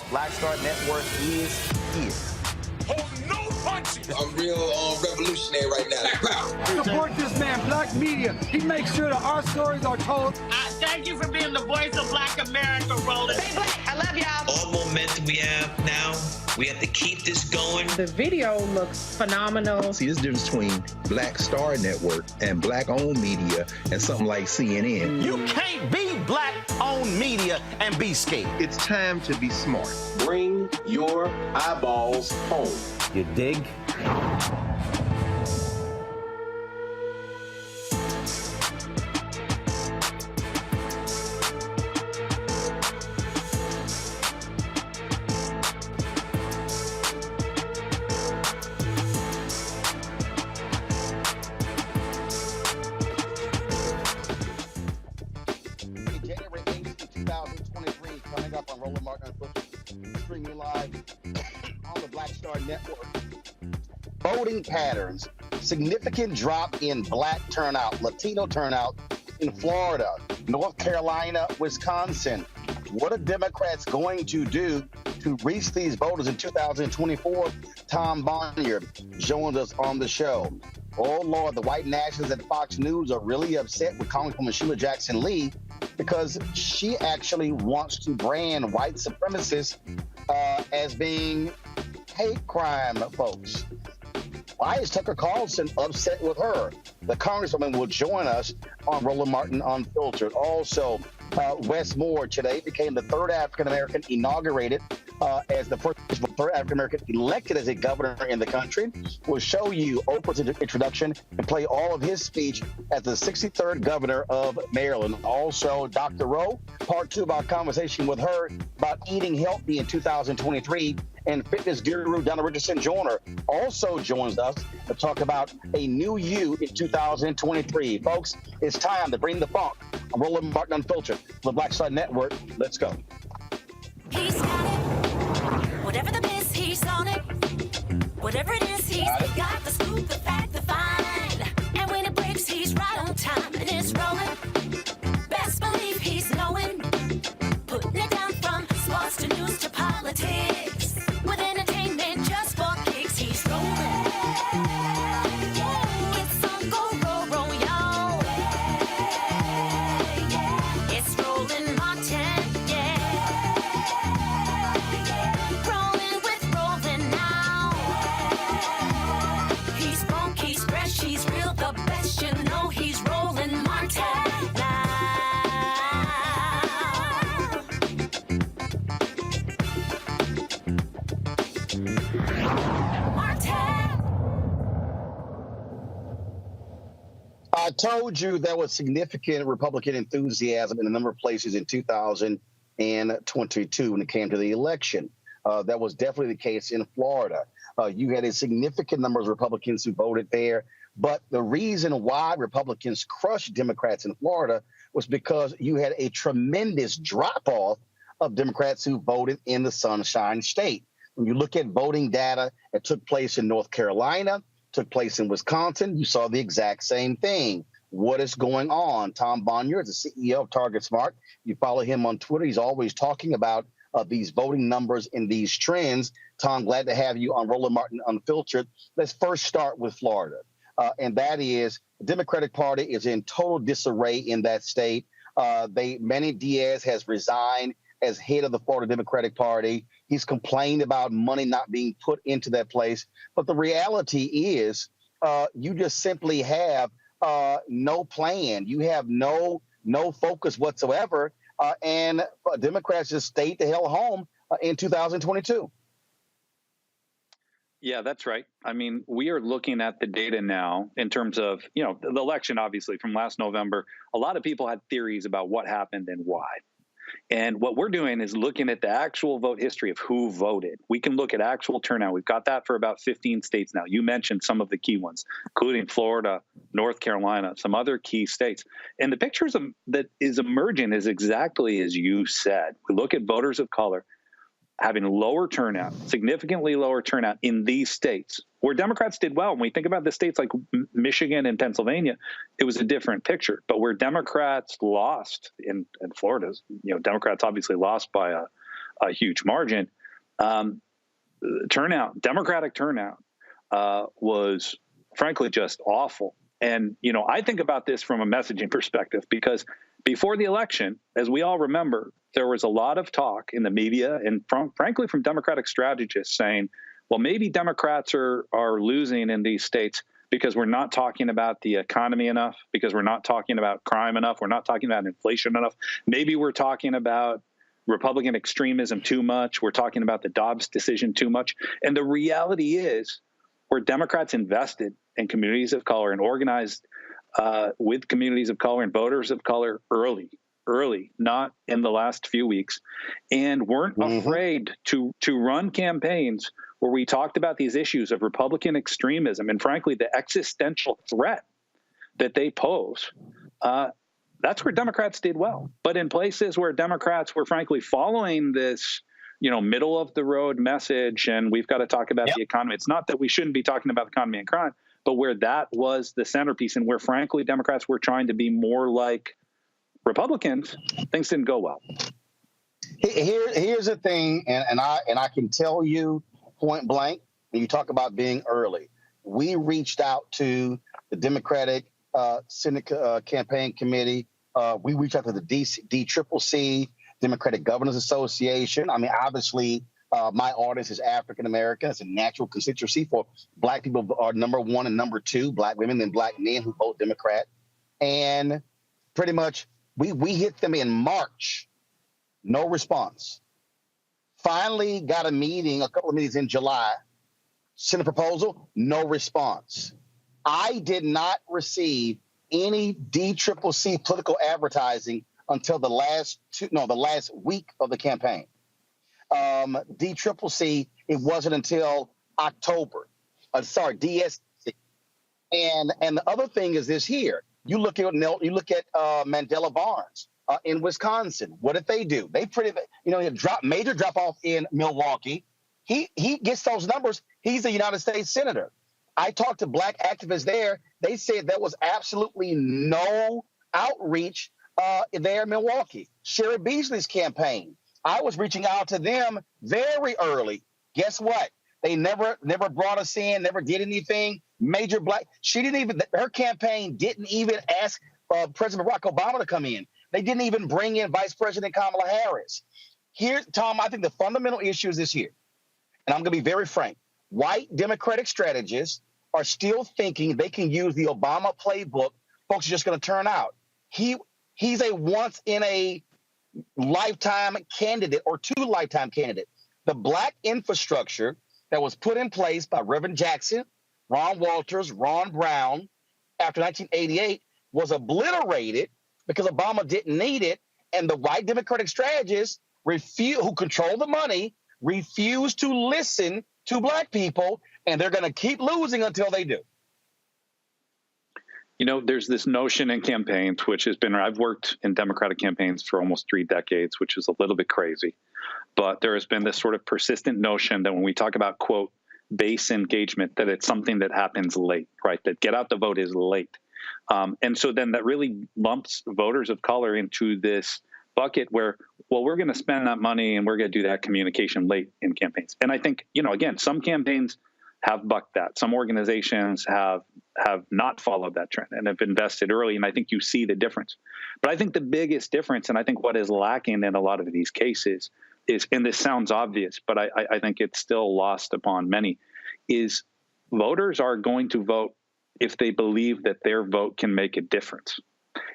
Black Star Network is here. Hold no punches. I'm real revolutionary right now. Support this man, Black Media. He makes sure that our stories are told. Thank you for being the voice of Black America, Roland. Stay black. I love y'all. All momentum we have now, we have to keep this going. The video looks phenomenal. See, there's a difference between Black Star Network and Black-owned media and something like CNN. You can't be Black-owned media and be scared. It's time to be smart. Bring your eyeballs home. You dig? January 8th, 2023, coming up on Roland Martin streaming live on the Black Star Network. Voting patterns, significant drop in Black turnout, Latino turnout in Florida, North Carolina, Wisconsin. What are Democrats going to do to reach these voters in 2024? Tom Bonnier joins us on the show. Oh, Lord, the white nationalists at Fox News are really upset with Congresswoman Sheila Jackson Lee because she actually wants to brand white supremacists as being hate crime folks. Why is Tucker Carlson upset with her? The Congresswoman will join us on Roland Martin Unfiltered. Also, Wes Moore today became the third African-American inaugurated as the first third African-American elected as a governor in the country. We'll show you Oprah's introduction and play all of his speech as the 63rd governor of Maryland. Also, Dr. Rowe, part two of our conversation with her about eating healthy in 2023 and fitness guru Donna Richardson Joyner also joins us to talk about a new you in 2023. Folks, it's time to bring the funk. I'm Roland Martin Unfiltered for the Black Star Network. Let's go. He's got it. Whatever the biz, he's on it. Whatever it is, he's got the scoop, the fact, the find. And when it breaks, he's right on time and it's rolling. Best believe he's knowing. Putting it down from sports to news to politics. With entertainment just for kicks, he's rolling. It's on Go, roll, y'all. It's Roland Martin, Rolling with Roland now. He's funk, he's fresh, he's real, the best, you know he's Roland Martin now. I told you there was significant Republican enthusiasm in a number of places in 2022 when it came to the election. That was definitely the case in Florida. You had a significant number of Republicans who voted there. But the reason why Republicans crushed Democrats in Florida was because you had a tremendous drop-off of Democrats who voted in the Sunshine State. When you look at voting data that took place in North Carolina, took place in Wisconsin, you saw the exact same thing. What is going on? Tom Bonnier is the CEO of Target Smart. You follow him on Twitter. He's always talking about these voting numbers and these trends. Tom, glad to have you on Roland Martin Unfiltered. Let's first start with Florida. And that is the Democratic Party is in total disarray in that state. Manny Diaz has resigned as head of the Florida Democratic Party. He's complained about money not being put into that place. But the reality is you just simply have no plan. You have no focus whatsoever. And Democrats just stayed the hell home in 2022. Yeah, that's right. I mean, we are looking at the data now in terms of, the election, obviously, from last November. A lot of people had theories about what happened and why. And what we're doing is looking at the actual vote history of who voted. We can look at actual turnout. We've got that for about 15 states now. You mentioned some of the key ones, including Florida, North Carolina, some other key states. And the pictures that is emerging is exactly as you said. We look at voters of color having lower turnout, significantly lower turnout in these states where Democrats did well. When we think about the states like Michigan and Pennsylvania, it was a different picture. But where Democrats lost in Florida, Democrats obviously lost by a huge margin. Democratic turnout was frankly just awful. And, I think about this from a messaging perspective because before the election, as we all remember, there was a lot of talk in the media and frankly from Democratic strategists saying, well, maybe Democrats are losing in these states because we're not talking about the economy enough, because we're not talking about crime enough, we're not talking about inflation enough. Maybe we're talking about Republican extremism too much. We're talking about the Dobbs decision too much. And the reality is where Democrats invested in communities of color and organized with communities of color and voters of color early, not in the last few weeks, and weren't afraid to run campaigns where we talked about these issues of Republican extremism and, frankly, the existential threat that they pose. That's where Democrats did well. But in places where Democrats were, frankly, following this, middle of the road message, and we've got to talk about the economy. It's not that we shouldn't be talking about the economy and crime, but where that was the centerpiece and where, frankly, Democrats were trying to be more like Republicans, things didn't go well. Here's the thing, and I can tell you point blank, when you talk about being early, we reached out to the Democratic Senate Campaign Committee. We reached out to the DCCC, Democratic Governors Association. I mean, obviously, my audience is African American. It's a natural constituency for Black people are number one and number two, Black women and Black men who vote Democrat. And pretty much we hit them in March. No response. Finally got a couple of meetings in July. Sent a proposal, no response. I did not receive any DCCC political advertising until the last week of the campaign. DCCC, it wasn't until October. DSC. And the other thing is this here. You look at Mandela Barnes in Wisconsin. What did they do? They major drop off in Milwaukee. He gets those numbers. He's a United States senator. I talked to black activists there. They said there was absolutely no outreach there in Milwaukee. Sherry Beasley's campaign. I was reaching out to them very early. Guess what? They never brought us in, never did anything. Major black. Her campaign didn't even ask President Barack Obama to come in. They didn't even bring in Vice President Kamala Harris. Here, Tom, I think the fundamental issue is this here. And I'm going to be very frank. White Democratic strategists are still thinking they can use the Obama playbook. Folks are just going to turn out. He's a once in a lifetime candidate or two lifetime candidate. The black infrastructure that was put in place by Reverend Jackson, Ron Walters, Ron Brown after 1988 was obliterated because Obama didn't need it. And the white Democratic strategists who control the money refuse to listen to black people, and they're going to keep losing until they do. You know, there's this notion in campaigns, which has been, I've worked in Democratic campaigns for almost 3 decades, which is a little bit crazy. But there has been this sort of persistent notion that when we talk about, quote, base engagement, that it's something that happens late, right? That get out the vote is late. And so then that really lumps voters of color into this bucket where, well, we're going to spend that money and we're going to do that communication late in campaigns. And I think, you know, again, some campaigns have bucked that. Some organizations have not followed that trend and have invested early. And I think you see the difference. But I think the biggest difference, and I think what is lacking in a lot of these cases is, and this sounds obvious, but I think it's still lost upon many, is voters are going to vote if they believe that their vote can make a difference.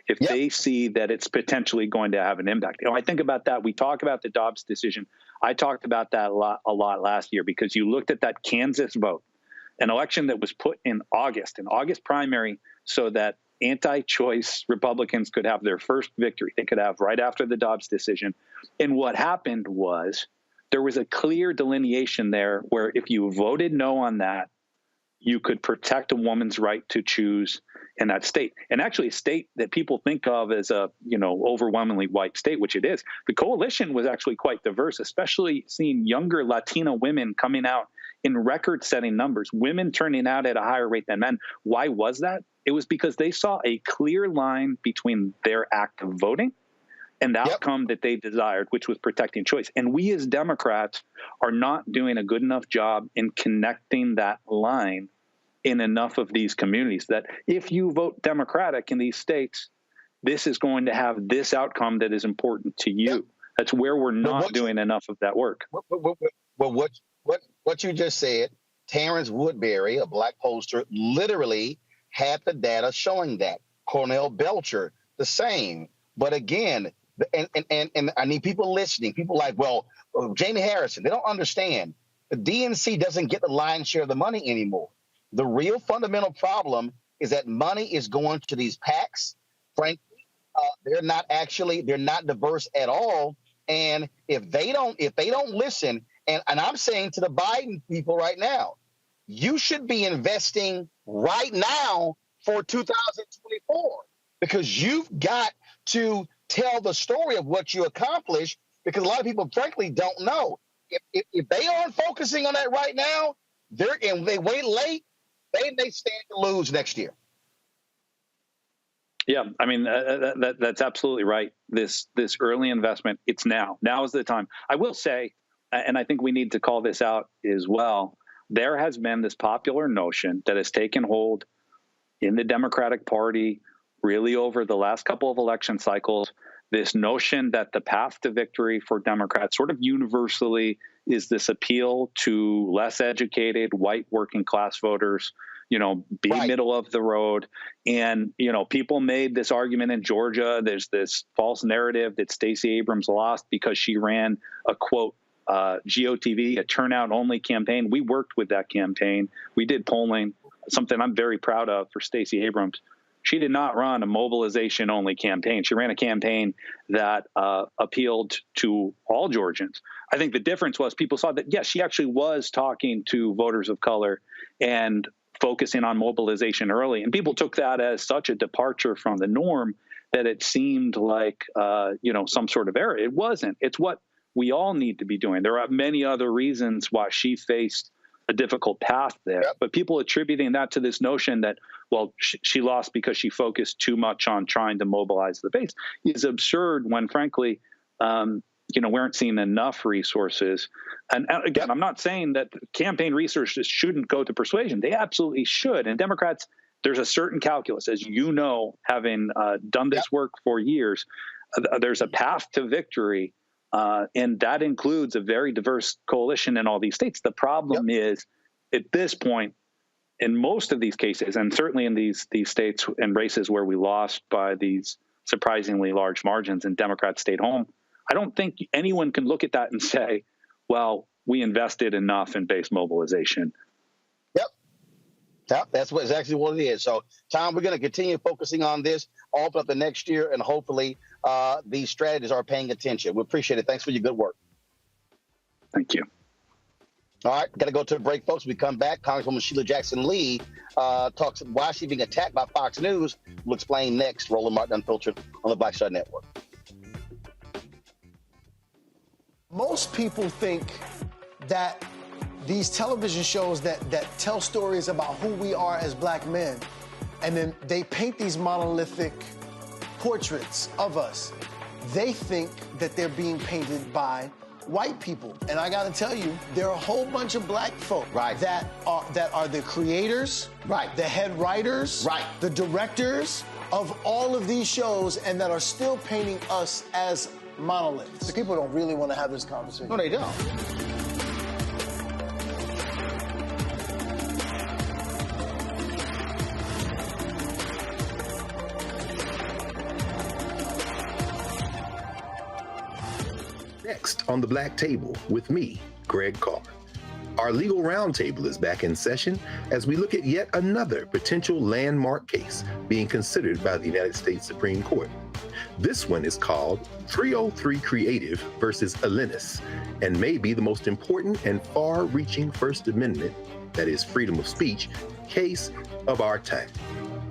If they see that it's potentially going to have an impact. You know, I think about that. We talk about the Dobbs decision. I talked about that a lot last year because you looked at that Kansas vote, an election that was put in August, an August primary, so that anti-choice Republicans could have their first victory. They could have right after the Dobbs decision. And what happened was there was a clear delineation there where if you voted no on that, you could protect a woman's right to choose in that state. And actually a state that people think of as a, you know, overwhelmingly white state, which it is. The coalition was actually quite diverse, especially seeing younger Latina women coming out in record-setting numbers, women turning out at a higher rate than men. Why was that? It was because they saw a clear line between their act of voting and the outcome that they desired, which was protecting choice. And we as Democrats are not doing a good enough job in connecting that line in enough of these communities that if you vote Democratic in these states, this is going to have this outcome that is important to you. Yep. That's where we're not doing enough of that work. Well, what you just said, Terrence Woodbury, a black pollster, literally had the data showing that. Cornell Belcher, the same. But again, and I need people listening, people like, well, Jamie Harrison, they don't understand. The DNC doesn't get the lion's share of the money anymore. The real fundamental problem is that money is going to these PACs. Frankly, they're not diverse at all. And if they don't listen, and I'm saying to the Biden people right now, you should be investing right now for 2024 because you've got to tell the story of what you accomplished because a lot of people, frankly, don't know. If they aren't focusing on that right now, they wait late, they may stand to lose next year. Yeah, I mean, that's absolutely right. This early investment, it's now. Now is the time. I will say, and I think we need to call this out as well, there has been this popular notion that has taken hold in the Democratic Party really over the last couple of election cycles, this notion that the path to victory for Democrats sort of universally is this appeal to less educated white working class voters, you know, be middle of the road. And, you know, people made this argument in Georgia. There's this false narrative that Stacey Abrams lost because she ran a, quote, GOTV, a turnout only campaign. We worked with that campaign. We did polling, something I'm very proud of for Stacey Abrams. She did not run a mobilization-only campaign. She ran a campaign that appealed to all Georgians. I think the difference was people saw that, yes, she actually was talking to voters of color and focusing on mobilization early. And people took that as such a departure from the norm that it seemed like, some sort of error. It wasn't. It's what we all need to be doing. There are many other reasons why she faced a difficult path there. Yep. But people attributing that to this notion that, well, she lost because she focused too much on trying to mobilize the base is absurd when, frankly, we aren't seeing enough resources. And again, I'm not saying that campaign resources shouldn't go to persuasion. They absolutely should. And Democrats, there's a certain calculus, as you know, having done this work for years, there's a path to victory. And that includes a very diverse coalition in all these states. The problem is, at this point, in most of these cases, and certainly in these states and races where we lost by these surprisingly large margins and Democrats stayed home, I don't think anyone can look at that and say, well, we invested enough in base mobilization. Yep, that's exactly what it is. So, Tom, we're going to continue focusing on this all up the next year, and hopefully these strategies are paying attention. We appreciate it. Thanks for your good work. Thank you. All right, got to go to a break, folks. When we come back, Congresswoman Sheila Jackson Lee talks why she's being attacked by Fox News. We'll explain next. Roland Martin Unfiltered on the Black Star Network. Most people think that these television shows that tell stories about who we are as black men, and then they paint these monolithic portraits of us. They think that they're being painted by white people. And I gotta tell you, there are a whole bunch of black folk that are the creators, the head writers, the directors of all of these shows, and that are still painting us as monoliths. The people don't really want to have this conversation. No, they don't. Next on the Black Table with me, Greg Carr. Our legal roundtable is back in session as we look at yet another potential landmark case being considered by the United States Supreme Court. This one is called 303 Creative versus Alennis, and may be the most important and far-reaching First Amendment, that is freedom of speech, case of our time.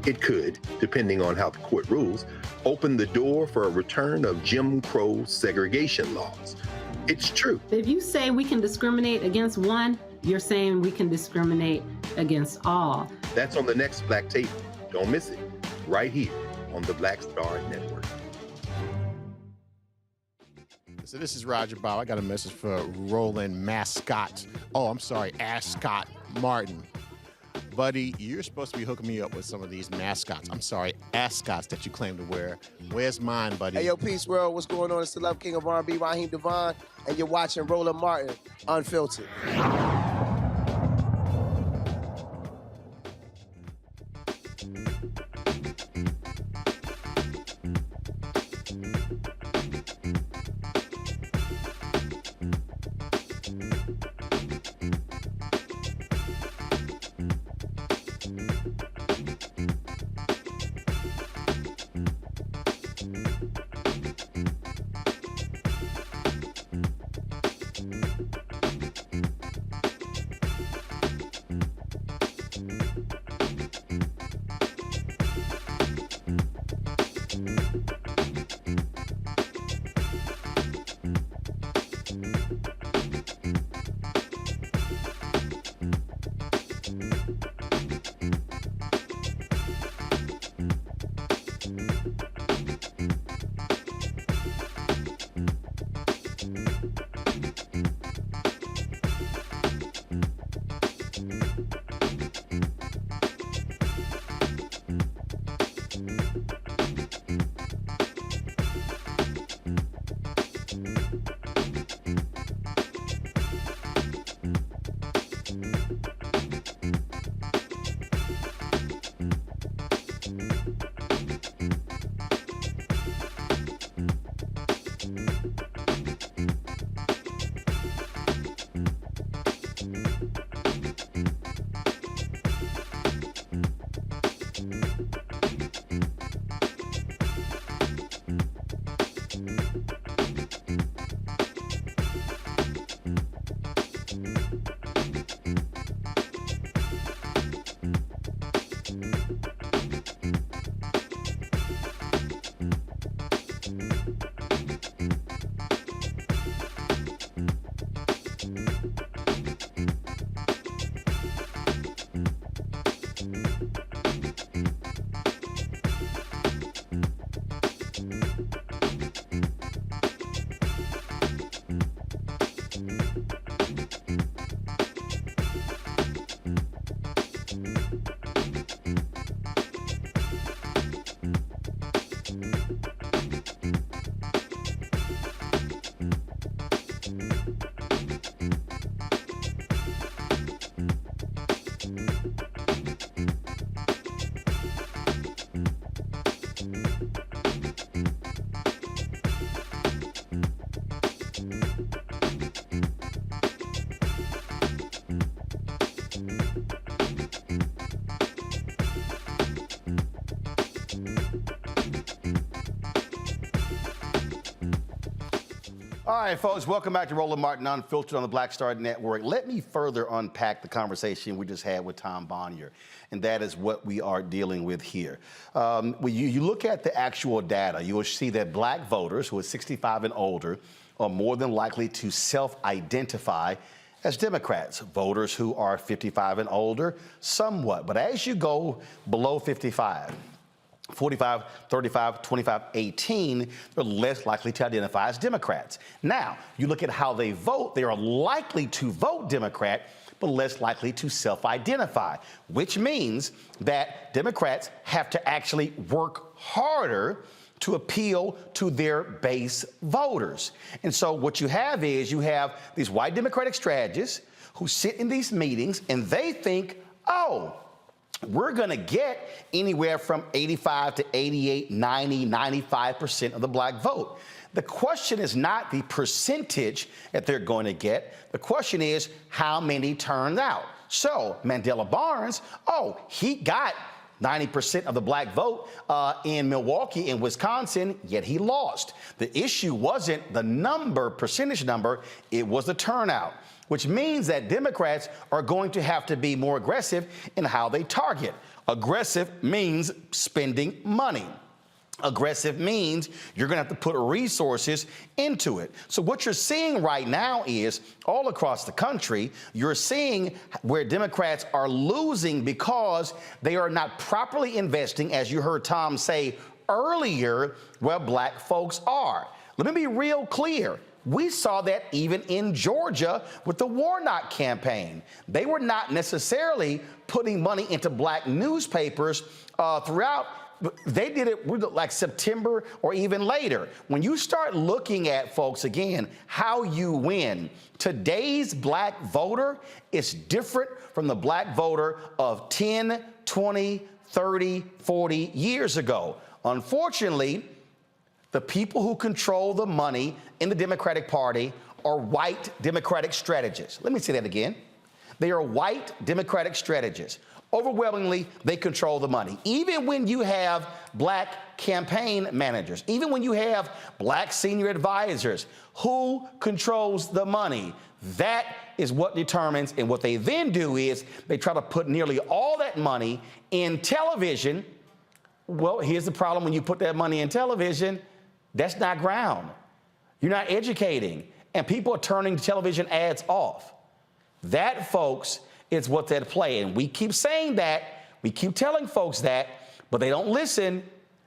It could, depending on how the court rules, open the door for a return of Jim Crow segregation laws. It's true. If you say we can discriminate against one, you're saying we can discriminate against all. That's on the next Black Table. Don't miss it. Right here on the Black Star Network. So this is Roger Bow. I got a message for Roland Ascot Martin. Buddy, you're supposed to be hooking me up with some of these ascots that you claim to wear. Where's mine, buddy? Hey, yo, Peace World. What's going on? It's the Love King of R&B, Raheem Devon, and you're watching Roland Martin Unfiltered. All right, folks, welcome back to Roland Martin Unfiltered on the Black Star Network. Let me further unpack the conversation we just had with Tom Bonnier, and that is what we are dealing with here. When you look at the actual data, you will see that black voters who are 65 and older are more than likely to self-identify as Democrats. Voters who are 55 and older, somewhat. But as you go below 55, 45, 35, 25, 18, they're less likely to identify as Democrats. Now, you look at how they vote, they are likely to vote Democrat, but less likely to self-identify, which means that Democrats have to actually work harder to appeal to their base voters. And so what you have is you have these white Democratic strategists who sit in these meetings and they think, oh, we're going to get anywhere from 85 to 88, 90, 95% of the black vote. The question is not the percentage that they're going to get. The question is how many turned out. So Mandela Barnes, oh, he got 90% of the black vote in Milwaukee and Wisconsin, yet he lost. The issue wasn't the number, percentage number, it was the turnout, which means that Democrats are going to have to be more aggressive in how they target. Aggressive means spending money. Aggressive means you're going to have to put resources into it. So what you're seeing right now is all across the country, you're seeing where Democrats are losing because they are not properly investing, as you heard Tom say earlier, where black folks are. Let me be real clear. We saw that even in Georgia with the Warnock campaign. They were not necessarily putting money into black newspapers throughout. They did it like September or even later. When you start looking at, folks, again, how you win, today's black voter is different from the black voter of 10, 20, 30, 40 years ago. Unfortunately, the people who control the money in the Democratic Party are white Democratic strategists. Let me say that again. They are white Democratic strategists. Overwhelmingly, they control the money. Even when you have black campaign managers, even when you have black senior advisors, who controls the money? That is what determines, and what they then do is they try to put nearly all that money in television. Well, here's the problem when you put that money in television. That's not ground. You're not educating. And people are turning television ads off. That, folks, is what's at play. And we keep saying that. We keep telling folks that, but they don't listen.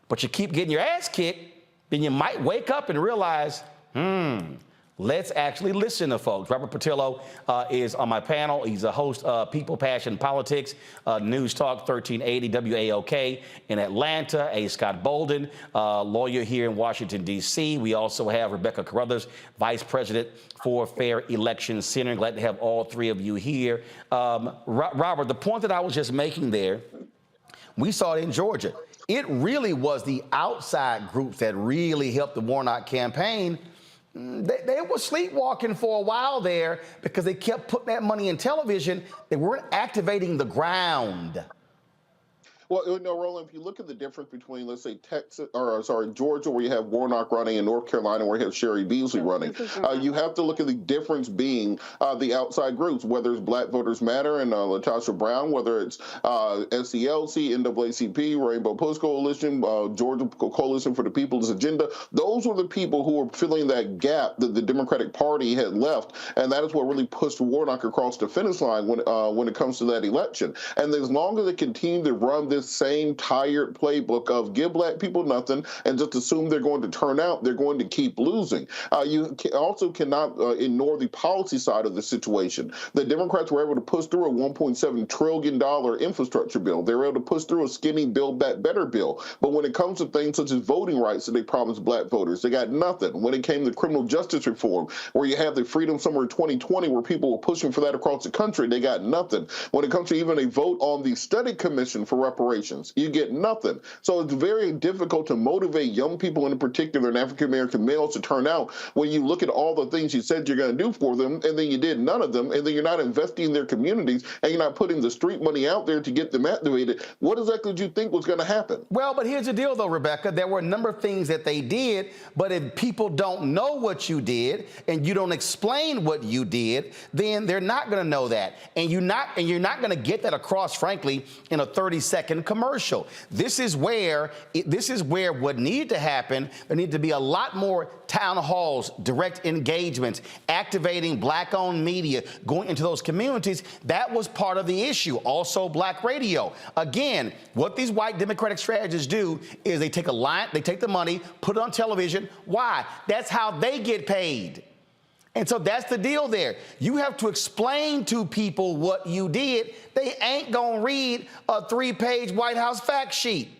But you keep getting your ass kicked. Then you might wake up and realize, let's actually listen to folks. Robert Patillo is on my panel. He's a host of People, Passion, Politics, News Talk 1380 WAOK in Atlanta. A. Scott Bolden, lawyer here in Washington, D.C. We also have Rebecca Carruthers, Vice President for Fair Election Center. Glad to have all three of you here. Robert, the point that I was just making there, we saw it in Georgia. It really was the outside groups that really helped the Warnock campaign. They were sleepwalking for a while there because they kept putting that money in television. They weren't activating the ground. Well, Roland, if you look at the difference between, let's say, Georgia, where you have Warnock running, and North Carolina, where you have Sherry Beasley running, you have to look at the difference being the outside groups, whether it's Black Voters Matter and LaTosha Brown, whether it's SCLC, NAACP, Rainbow Push Coalition, Georgia Coalition for the People's Agenda. Those were the people who were filling that gap that the Democratic Party had left, and that is what really pushed Warnock across the finish line when it comes to that election. And as long as they continue to run this same tired playbook of give Black people nothing and just assume they're going to turn out, they're going to keep losing. You also cannot ignore the policy side of the situation. The Democrats were able to push through a $1.7 trillion infrastructure bill. They were able to push through a skinny Build Back Better bill. But when it comes to things such as voting rights that they promised Black voters, they got nothing. When it came to criminal justice reform, where you have the Freedom Summer 2020, where people were pushing for that across the country, they got nothing. When it comes to even a vote on the study commission for reparations, you get nothing. So it's very difficult to motivate young people, in particular, and African-American males, to turn out when you look at all the things you said you're going to do for them, and then you did none of them, and then you're not investing in their communities, and you're not putting the street money out there to get them activated. What exactly did you think was going to happen? Well, but here's the deal, though, Rebecca. There were a number of things that they did, but if people don't know what you did and you don't explain what you did, then they're not going to know that, and you're not going to get that across, frankly, in a 30-second commercial. This is where what needed to happen. There need to be a lot more town halls, direct engagements, activating Black-owned media, going into those communities. That was part of the issue. Also, Black radio. Again, what these white Democratic strategists do is they take the money, put it on television. Why? That's how they get paid. And so that's the deal there. You have to explain to people what you did. They ain't gonna read a 3-page White House fact sheet.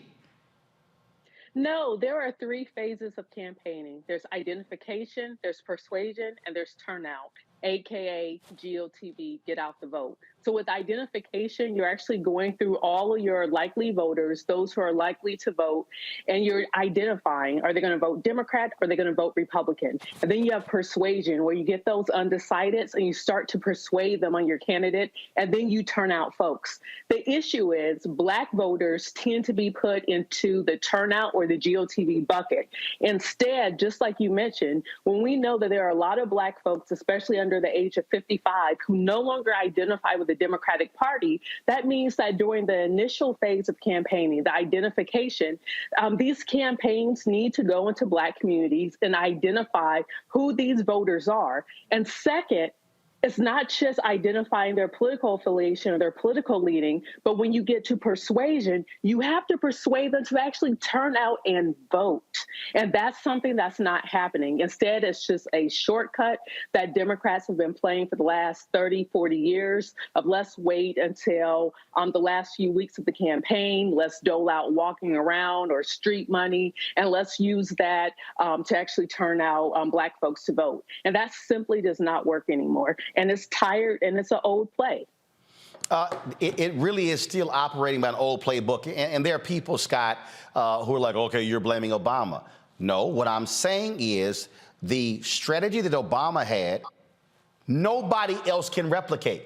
No, there are 3 phases of campaigning. There's identification, there's persuasion, and there's turnout, AKA GOTV, get out the vote. So with identification, you're actually going through all of your likely voters, those who are likely to vote, and you're identifying, are they going to vote Democrat or are they going to vote Republican? And then you have persuasion, where you get those undecideds and you start to persuade them on your candidate, and then you turn out folks. The issue is Black voters tend to be put into the turnout or the GOTV bucket. Instead, just like you mentioned, when we know that there are a lot of Black folks, especially under the age of 55, who no longer identify with the Democratic Party, that means that during the initial phase of campaigning, the identification, these campaigns need to go into Black communities and identify who these voters are. And second, it's not just identifying their political affiliation or their political leaning, but when you get to persuasion, you have to persuade them to actually turn out and vote. And that's something that's not happening. Instead, it's just a shortcut that Democrats have been playing for the last 30, 40 years of let's wait until the last few weeks of the campaign, let's dole out walking around or street money, and let's use that to actually turn out Black folks to vote. And that simply does not work anymore. And it's tired, and it's an old play. It really is still operating by an old playbook. And there are people, Scott, who are like, okay, you're blaming Obama. No, what I'm saying is the strategy that Obama had, nobody else can replicate.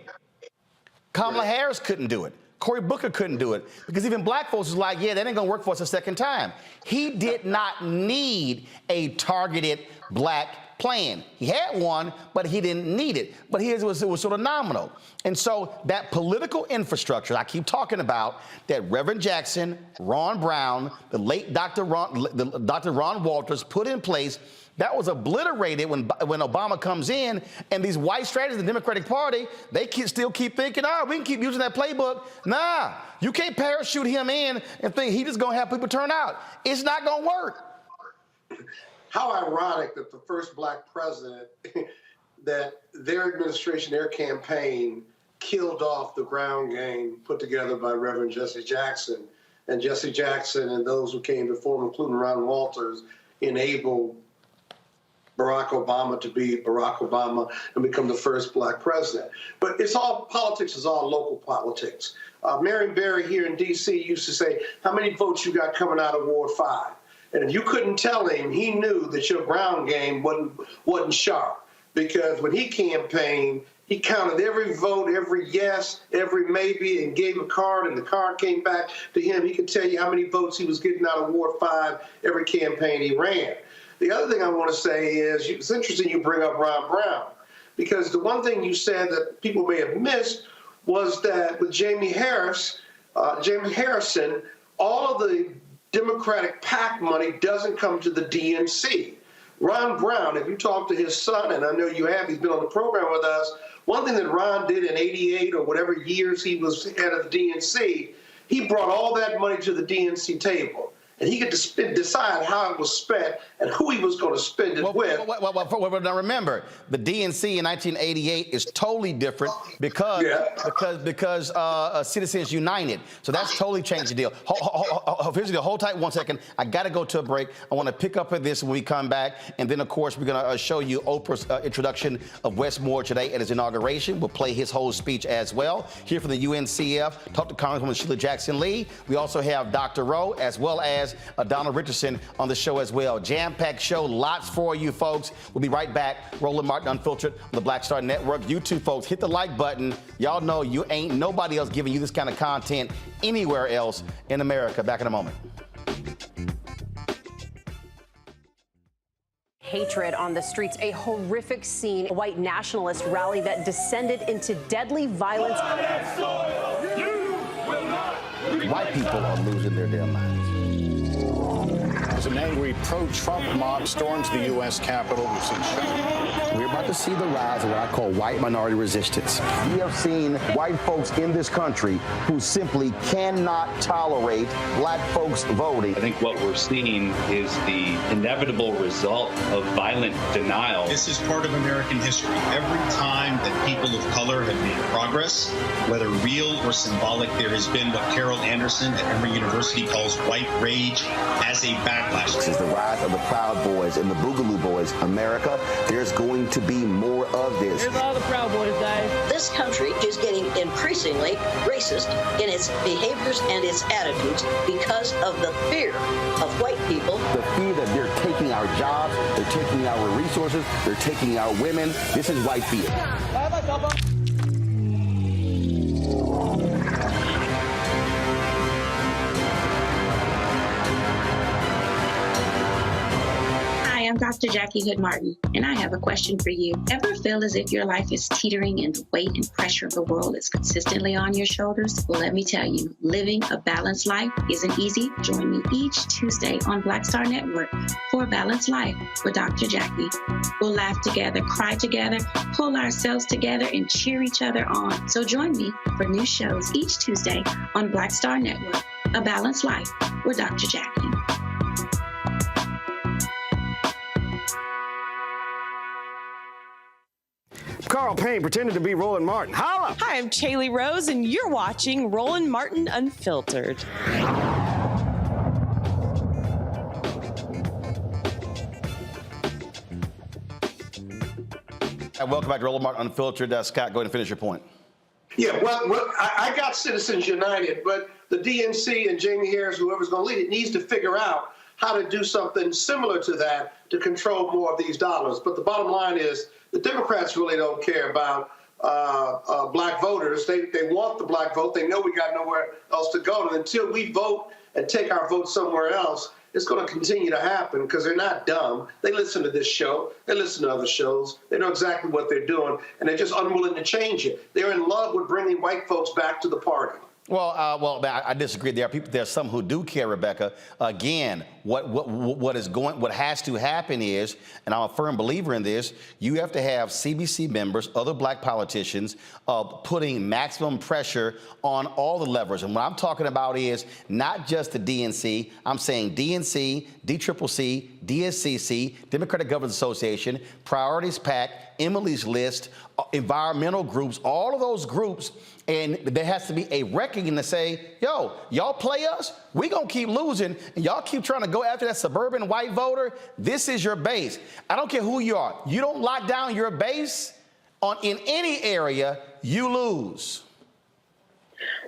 Kamala Harris couldn't do it. Cory Booker couldn't do it, because even Black folks was like, yeah, that ain't gonna work for us a second time. He did not need a targeted Black plan. He had one, but he didn't need it. But his was sort of nominal. And so that political infrastructure I keep talking about, that Reverend Jackson, Ron Brown, the late Dr. Ron Walters put in place, that was obliterated when Obama comes in, and these white strategists in the Democratic Party, they still keep thinking, we can keep using that playbook. Nah, you can't parachute him in and think he just gonna have people turn out. It's not gonna work. How ironic that the first Black president, that their administration, their campaign, killed off the ground game put together by Reverend Jesse Jackson. And Jesse Jackson and those who came before him, including Ron Walters, enabled Barack Obama to be Barack Obama and become the first Black president. But it's all, politics is all local politics. Marion Barry here in D.C. used to say, how many votes you got coming out of Ward 5? And if you couldn't tell him, he knew that your ground game wasn't sharp. Because when he campaigned, He counted every vote, every yes, every maybe, and gave a card, and the card came back to him. He could tell you how many votes he was getting out of Ward 5 every campaign he ran. The other thing I want to say is, it's interesting you bring up Ron Brown, because the one thing you said that people may have missed was that with James Harrison, all of the Democratic PAC money doesn't come to the DNC. Ron Brown, if you talk to his son, and I know you have, he's been on the program with us, one thing that Ron did in '88 or whatever years he was head of the DNC, he brought all that money to the DNC table. And he could decide how it was spent and who he was going to spend it with. Now remember, the DNC in 1988 is totally different because Citizens United. So that's totally changed the deal. Here's the deal. Hold tight 1 second. I got to go to a break. I want to pick up with this when we come back. And then, of course, we're going to show you Oprah's introduction of Wes Moore today at his inauguration. We'll play his whole speech as well. Here from the UNCF, talk to Congresswoman Sheila Jackson Lee. We also have Dr. Rowe as well as Donald Richardson on the show as well. Jam-packed show, lots for you folks. We'll be right back. Roland Martin Unfiltered on the Black Star Network. You two folks, hit the like button. Y'all know you ain't nobody else giving you this kind of content anywhere else in America. Back in a moment. Hatred on the streets, a horrific scene, a white nationalist rally that descended into deadly violence. White people are losing their damn minds. As an angry pro-Trump mob storms the U.S. Capitol, we're about to see the rise of what I call white minority resistance. We have seen white folks in this country who simply cannot tolerate black folks voting. I think what we're seeing is the inevitable result of violent denial. This is part of American history. Every time that people of color have made progress, whether real or symbolic, there has been what Carol Anderson at Emory University calls white rage as a backlash. This is the rise of the Proud Boys and the Boogaloo Boys. America, there's going to be more of this. Here's all the Proud Boys, guys. This country is getting increasingly racist in its behaviors and its attitudes because of the fear of white people. The fear that they're taking our jobs, they're taking our resources, they're taking our women. This is white fear. I'm Dr. Jackie Hood Martin, and I have a question for you. Ever feel as if your life is teetering and the weight and pressure of the world is consistently on your shoulders? Well, let me tell you, living a balanced life isn't easy. Join me each Tuesday on Black Star Network for A Balanced Life with Dr. Jackie. We'll laugh together, cry together, pull ourselves together, and cheer each other on. So join me for new shows each Tuesday on Black Star Network, A Balanced Life with Dr. Jackie. Carl Payne pretended to be Roland Martin. Holla! Hi, I'm Chaley Rose, and you're watching Roland Martin Unfiltered. Welcome back to Roland Martin Unfiltered. Scott, go ahead and finish your point. Yeah, well, I got Citizens United, but the DNC and Jamie Harris, whoever's going to lead it, needs to figure out how to do something similar to that to control more of these dollars. But the bottom line is, the Democrats really don't care about black voters. They want the black vote. They know we got nowhere else to go. And until we vote and take our vote somewhere else, it's going to continue to happen because they're not dumb. They listen to this show. They listen to other shows. They know exactly what they're doing, and they're just unwilling to change it. They're in love with bringing white folks back to the party. Well, I disagree. There are some who do care, Rebecca. Again, what has to happen is, and I'm a firm believer in this, you have to have CBC members, other black politicians, putting maximum pressure on all the levers. And what I'm talking about is not just the DNC. I'm saying DNC, DCCC, DSCC, Democratic Governors Association, Priorities PAC, Emily's List, environmental groups, all of those groups. And there has to be a reckoning to say, yo, y'all play us, we gonna keep losing, and y'all keep trying to go after that suburban white voter. This is your base. I don't care who you are. You don't lock down your base in any area, you lose.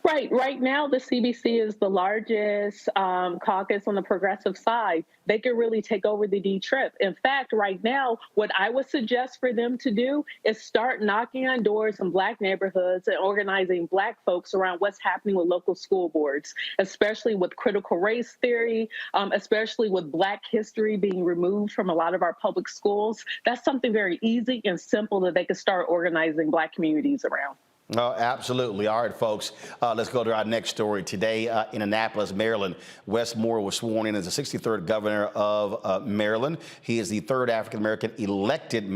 Right. Right now, the CBC is the largest caucus on the progressive side. They could really take over the D-Trip. In fact, right now, what I would suggest for them to do is start knocking on doors in Black neighborhoods and organizing Black folks around what's happening with local school boards, especially with critical race theory, especially with Black history being removed from a lot of our public schools. That's something very easy and simple that they could start organizing Black communities around. Oh, absolutely. All right, folks, let's go to our next story. Today in Annapolis, Maryland, Wes Moore was sworn in as the 63rd governor of Maryland. He is the third African-American elected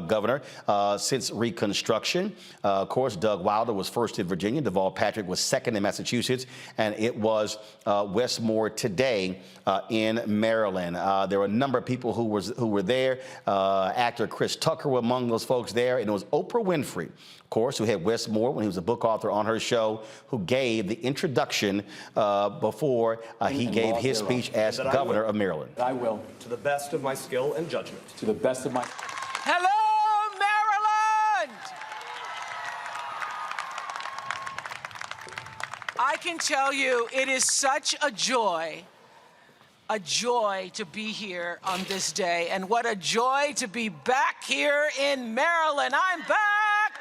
governor since Reconstruction. Of course, Doug Wilder was first in Virginia. Deval Patrick was second in Massachusetts. And it was Wes Moore today in Maryland. There were a number of people who were there. Actor Chris Tucker were among those folks there. And it was Oprah Winfrey, of course, who had Wes Moore when he was a book author on her show, who gave the introduction before he gave his speech as governor of Maryland. I will, to the best of my skill and judgment. To the best of my... Hello, Maryland! I can tell you it is such a joy to be here on this day. And what a joy to be back here in Maryland. I'm back!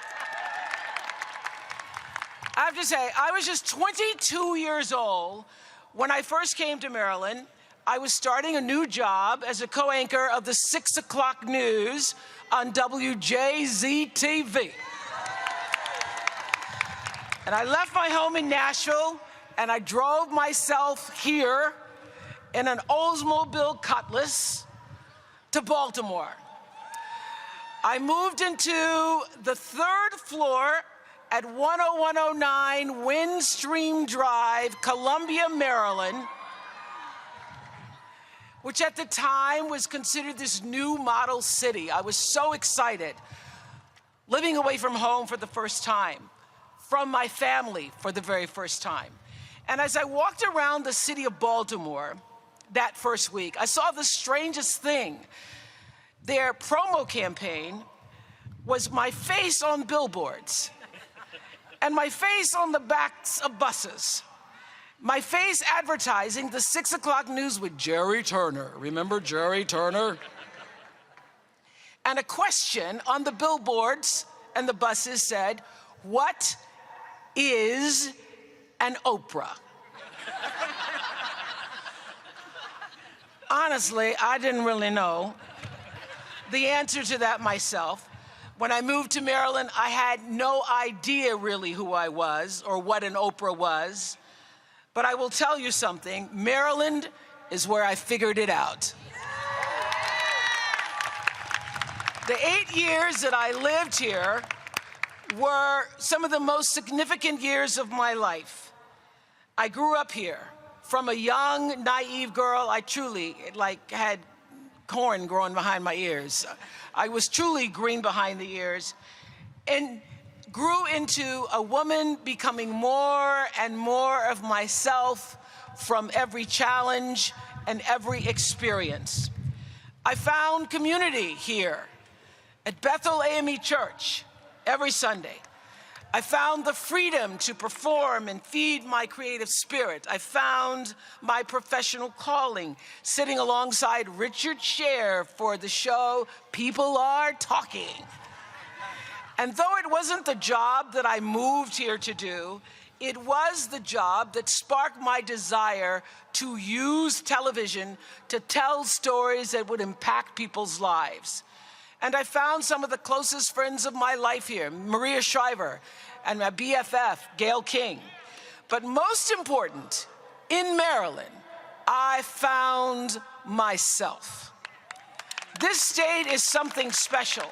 I have to say, I was just 22 years old when I first came to Maryland. I was starting a new job as a co-anchor of the 6 o'clock news on WJZ-TV. And I left my home in Nashville, and I drove myself here in an Oldsmobile Cutlass to Baltimore. I moved into the 3rd floor at 10109 Windstream Drive, Columbia, Maryland, which at the time was considered this new model city. I was so excited, living away from home for the first time, from my family for the very first time. And as I walked around the city of Baltimore that first week, I saw the strangest thing. Their promo campaign was my face on billboards, and my face on the backs of buses. My face advertising the 6 o'clock news with Jerry Turner. Remember Jerry Turner? And a question on the billboards and the buses said, "What is an Oprah?" Honestly, I didn't really know the answer to that myself. When I moved to Maryland, I had no idea really who I was or what an Oprah was. But I will tell you something, Maryland is where I figured it out. The 8 years that I lived here were some of the most significant years of my life. I grew up here. From a young, naive girl, I truly had corn growing behind my ears. I was truly green behind the ears, and grew into a woman becoming more and more of myself from every challenge and every experience. I found community here at Bethel AME Church every Sunday. I found the freedom to perform and feed my creative spirit. I found my professional calling sitting alongside Richard Scher for the show People Are Talking. And though it wasn't the job that I moved here to do, it was the job that sparked my desire to use television to tell stories that would impact people's lives. And I found some of the closest friends of my life here, Maria Shriver and my BFF, Gail King. But most important, in Maryland, I found myself. This state is something special.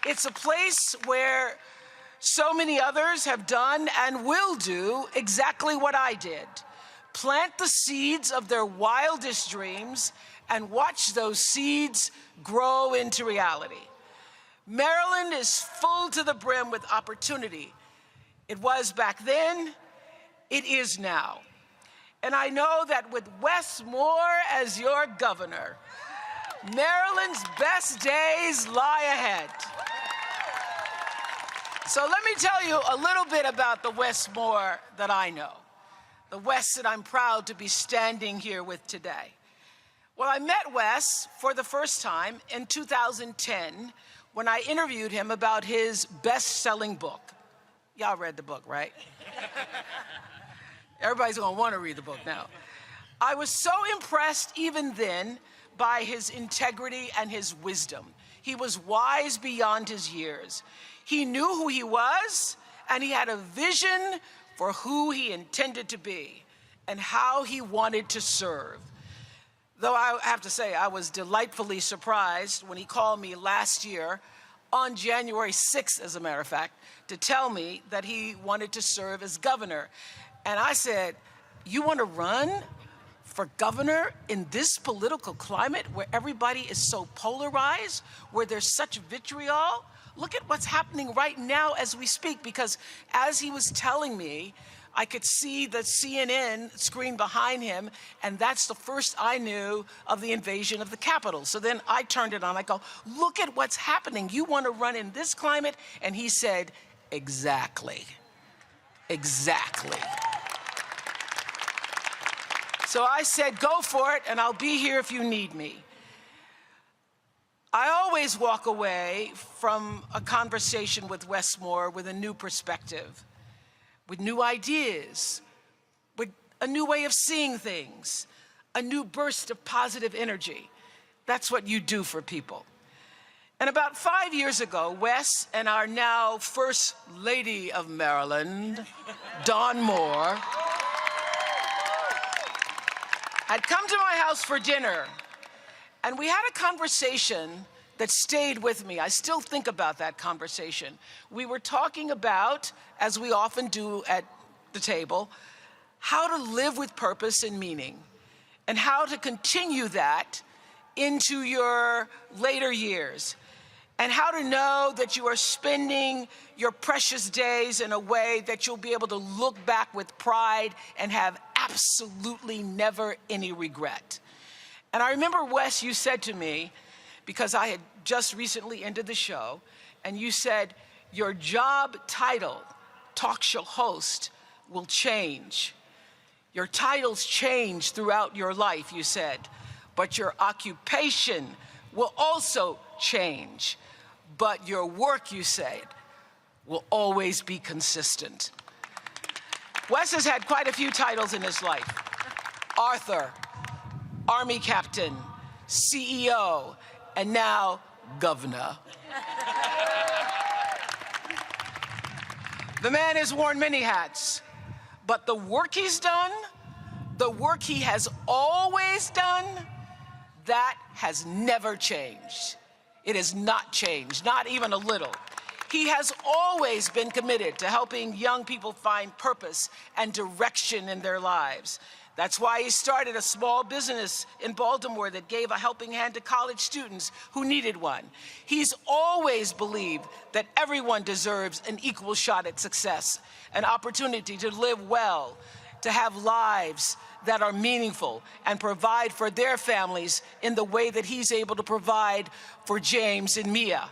It's a place where so many others have done and will do exactly what I did. Plant the seeds of their wildest dreams and watch those seeds grow into reality. Maryland is full to the brim with opportunity. It was back then, it is now. And I know that with Wes Moore as your governor, Maryland's best days lie ahead. So let me tell you a little bit about the Wes Moore that I know, the Wes that I'm proud to be standing here with today. Well, I met Wes for the first time in 2010 when I interviewed him about his best-selling book. Y'all read the book, right? Everybody's gonna want to read the book now. I was so impressed even then by his integrity and his wisdom. He was wise beyond his years. He knew who he was, and he had a vision for who he intended to be and how he wanted to serve. Though I have to say, I was delightfully surprised when he called me last year, on January 6th, as a matter of fact, to tell me that he wanted to serve as governor. And I said, you want to run for governor in this political climate where everybody is so polarized, where there's such vitriol? Look at what's happening right now as we speak, because as he was telling me, I could see the CNN screen behind him, and that's the first I knew of the invasion of the Capitol. So then I turned it on. I go, look at what's happening. You want to run in this climate? And he said, exactly. Exactly. So I said, go for it, and I'll be here if you need me. I always walk away from a conversation with Wes Moore with a new perspective, with new ideas, with a new way of seeing things, a new burst of positive energy. That's what you do for people. And about 5 years ago, Wes and our now First Lady of Maryland, Dawn Moore, had come to my house for dinner, and we had a conversation that stayed with me. I still think about that conversation. We were talking about, as we often do at the table, how to live with purpose and meaning, and how to continue that into your later years, and how to know that you are spending your precious days in a way that you'll be able to look back with pride and have absolutely never any regret. And I remember, Wes, you said to me, because I had just recently ended the show, and you said, your job title, talk show host, will change. Your titles change throughout your life, you said, but your occupation will also change. But your work, you said, will always be consistent. Wes has had quite a few titles in his life. Author, Army Captain, CEO, and now governor. The man has worn many hats, but the work he's done, the work he has always done, that has never changed. It has not changed, not even a little. He has always been committed to helping young people find purpose and direction in their lives. That's why he started a small business in Baltimore that gave a helping hand to college students who needed one. He's always believed that everyone deserves an equal shot at success, an opportunity to live well, to have lives that are meaningful and provide for their families in the way that he's able to provide for James and Mia.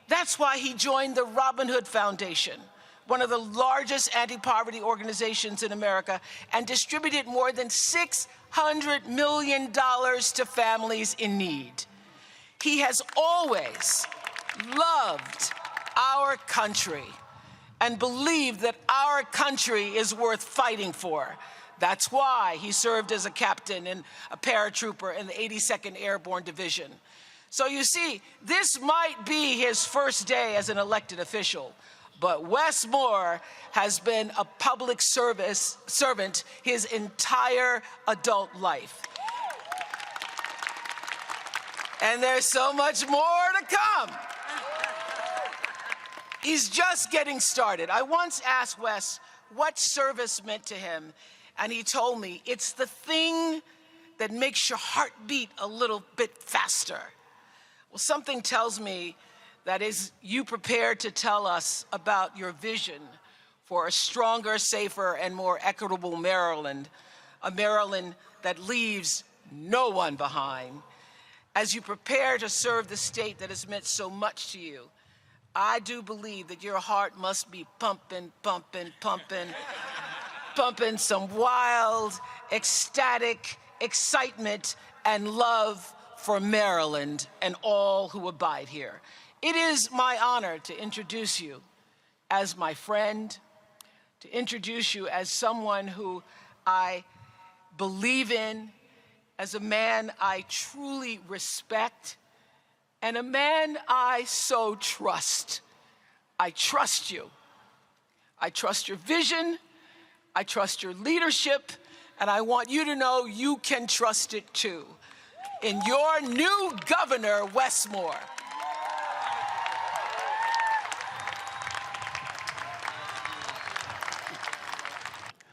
That's why he joined the Robin Hood Foundation, one of the largest anti-poverty organizations in America, and distributed more than $600 million to families in need. He has always loved our country and believed that our country is worth fighting for. That's why he served as a captain and a paratrooper in the 82nd Airborne Division. So you see, this might be his first day as an elected official, but Wes Moore has been a public servant his entire adult life. And there's so much more to come. He's just getting started. I once asked Wes what service meant to him, and he told me, it's the thing that makes your heart beat a little bit faster. Well, something tells me that as you prepare to tell us about your vision for a stronger, safer, and more equitable Maryland, a Maryland that leaves no one behind, as you prepare to serve the state that has meant so much to you, I do believe that your heart must be pumping, pumping, pumping, pumping some wild, ecstatic excitement and love for Maryland and all who abide here. It is my honor to introduce you as my friend, to introduce you as someone who I believe in, as a man I truly respect, and a man I so trust. I trust you. I trust your vision. I trust your leadership. And I want you to know you can trust it too. In your new governor, Wes Moore.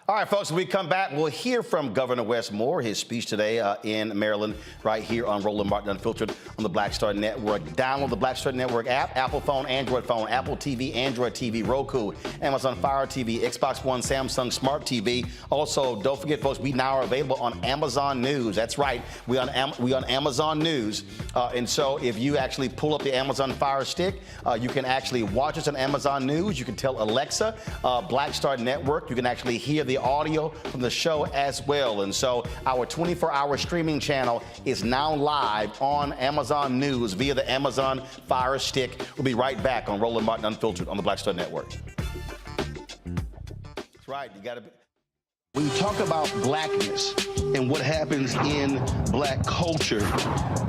All right, folks, when we come back, we'll hear from Governor Wes Moore, his speech today in Maryland, right here on Roland Martin Unfiltered on the Black Star Network. Download the Black Star Network app, Apple phone, Android phone, Apple TV, Android TV, Roku, Amazon Fire TV, Xbox One, Samsung Smart TV. Also, don't forget, folks, we now are available on Amazon News. That's right, we on Amazon News. And so if you actually pull up the Amazon Fire Stick, you can actually watch us on Amazon News. You can tell Alexa, Black Star Network. You can actually hear the audio from the show as well. And so our 24-hour streaming channel is now live on Amazon News via the Amazon Fire Stick. We'll be right back on Roland Martin Unfiltered on the Black Star Network. That's right. You got to be. When you talk about blackness and what happens in black culture,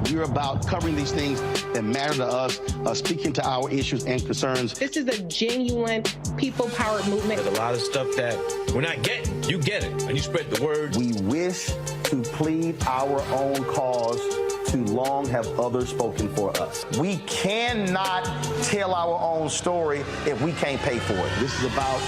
we're about covering these things that matter to us, speaking to our issues and concerns. This is a genuine people-powered movement. There's a lot of stuff that we're not getting. You get it, and you spread the word. We wish to plead our own cause. Too long have others spoken for us. We cannot tell our own story if we can't pay for it. This is about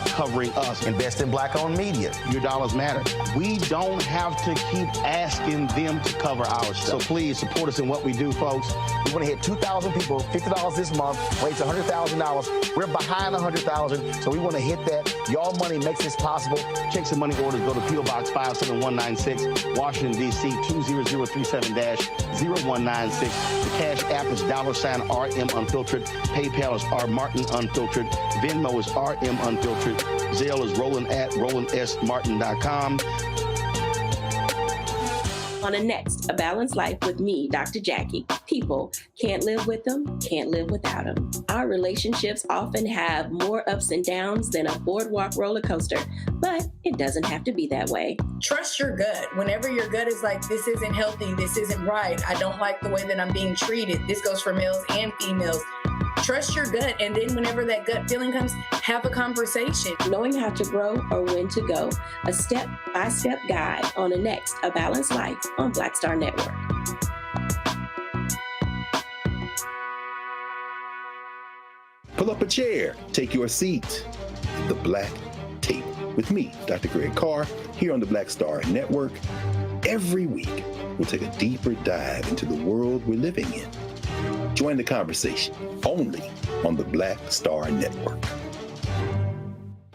covering us. Invest in black-owned media. Your dollars matter. We don't have to keep asking them to cover our stuff. So please support us in what we do, folks. We want to hit 2,000 people, $50 this month, raise $100,000. We're behind 100,000, so we want to hit that. Your money makes this possible. Check some money orders. Go to P.O. Box 57196, Washington, D.C. 20037-0196. The Cash App is $RM Unfiltered. PayPal is R Martin Unfiltered. Venmo is RM Unfiltered. Zelle is Roland at RolandSMartin.com. On the next, A Balanced Life with me, Dr. Jackie. People can't live with them, can't live without them. Our relationships often have more ups and downs than a boardwalk roller coaster, but it doesn't have to be that way. Trust your gut. Whenever your gut is like, this isn't healthy, this isn't right, I don't like the way that I'm being treated. This goes for males and females. Trust your gut, and then whenever that gut feeling comes, have a conversation. Knowing how to grow or when to go, a step-by-step guide on the next A Balanced Life on Black Star Network. Pull up a chair, take your seat. The Black Table with me, Dr. Greg Carr, here on the Black Star Network. Every week, we'll take a deeper dive into the world we're living in. Join the conversation only on the Black Star Network.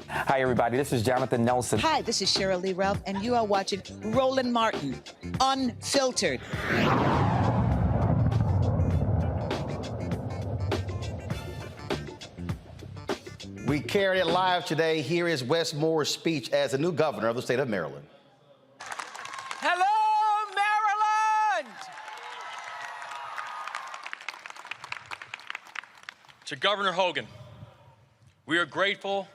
Hi, everybody. This is Jonathan Nelson. Hi, this is Cheryl Lee Ralph, and you are watching Roland Martin Unfiltered. We carry it live today. Here is Wes Moore's speech as the new governor of the state of Maryland. Hello, Maryland! To Governor Hogan, we are grateful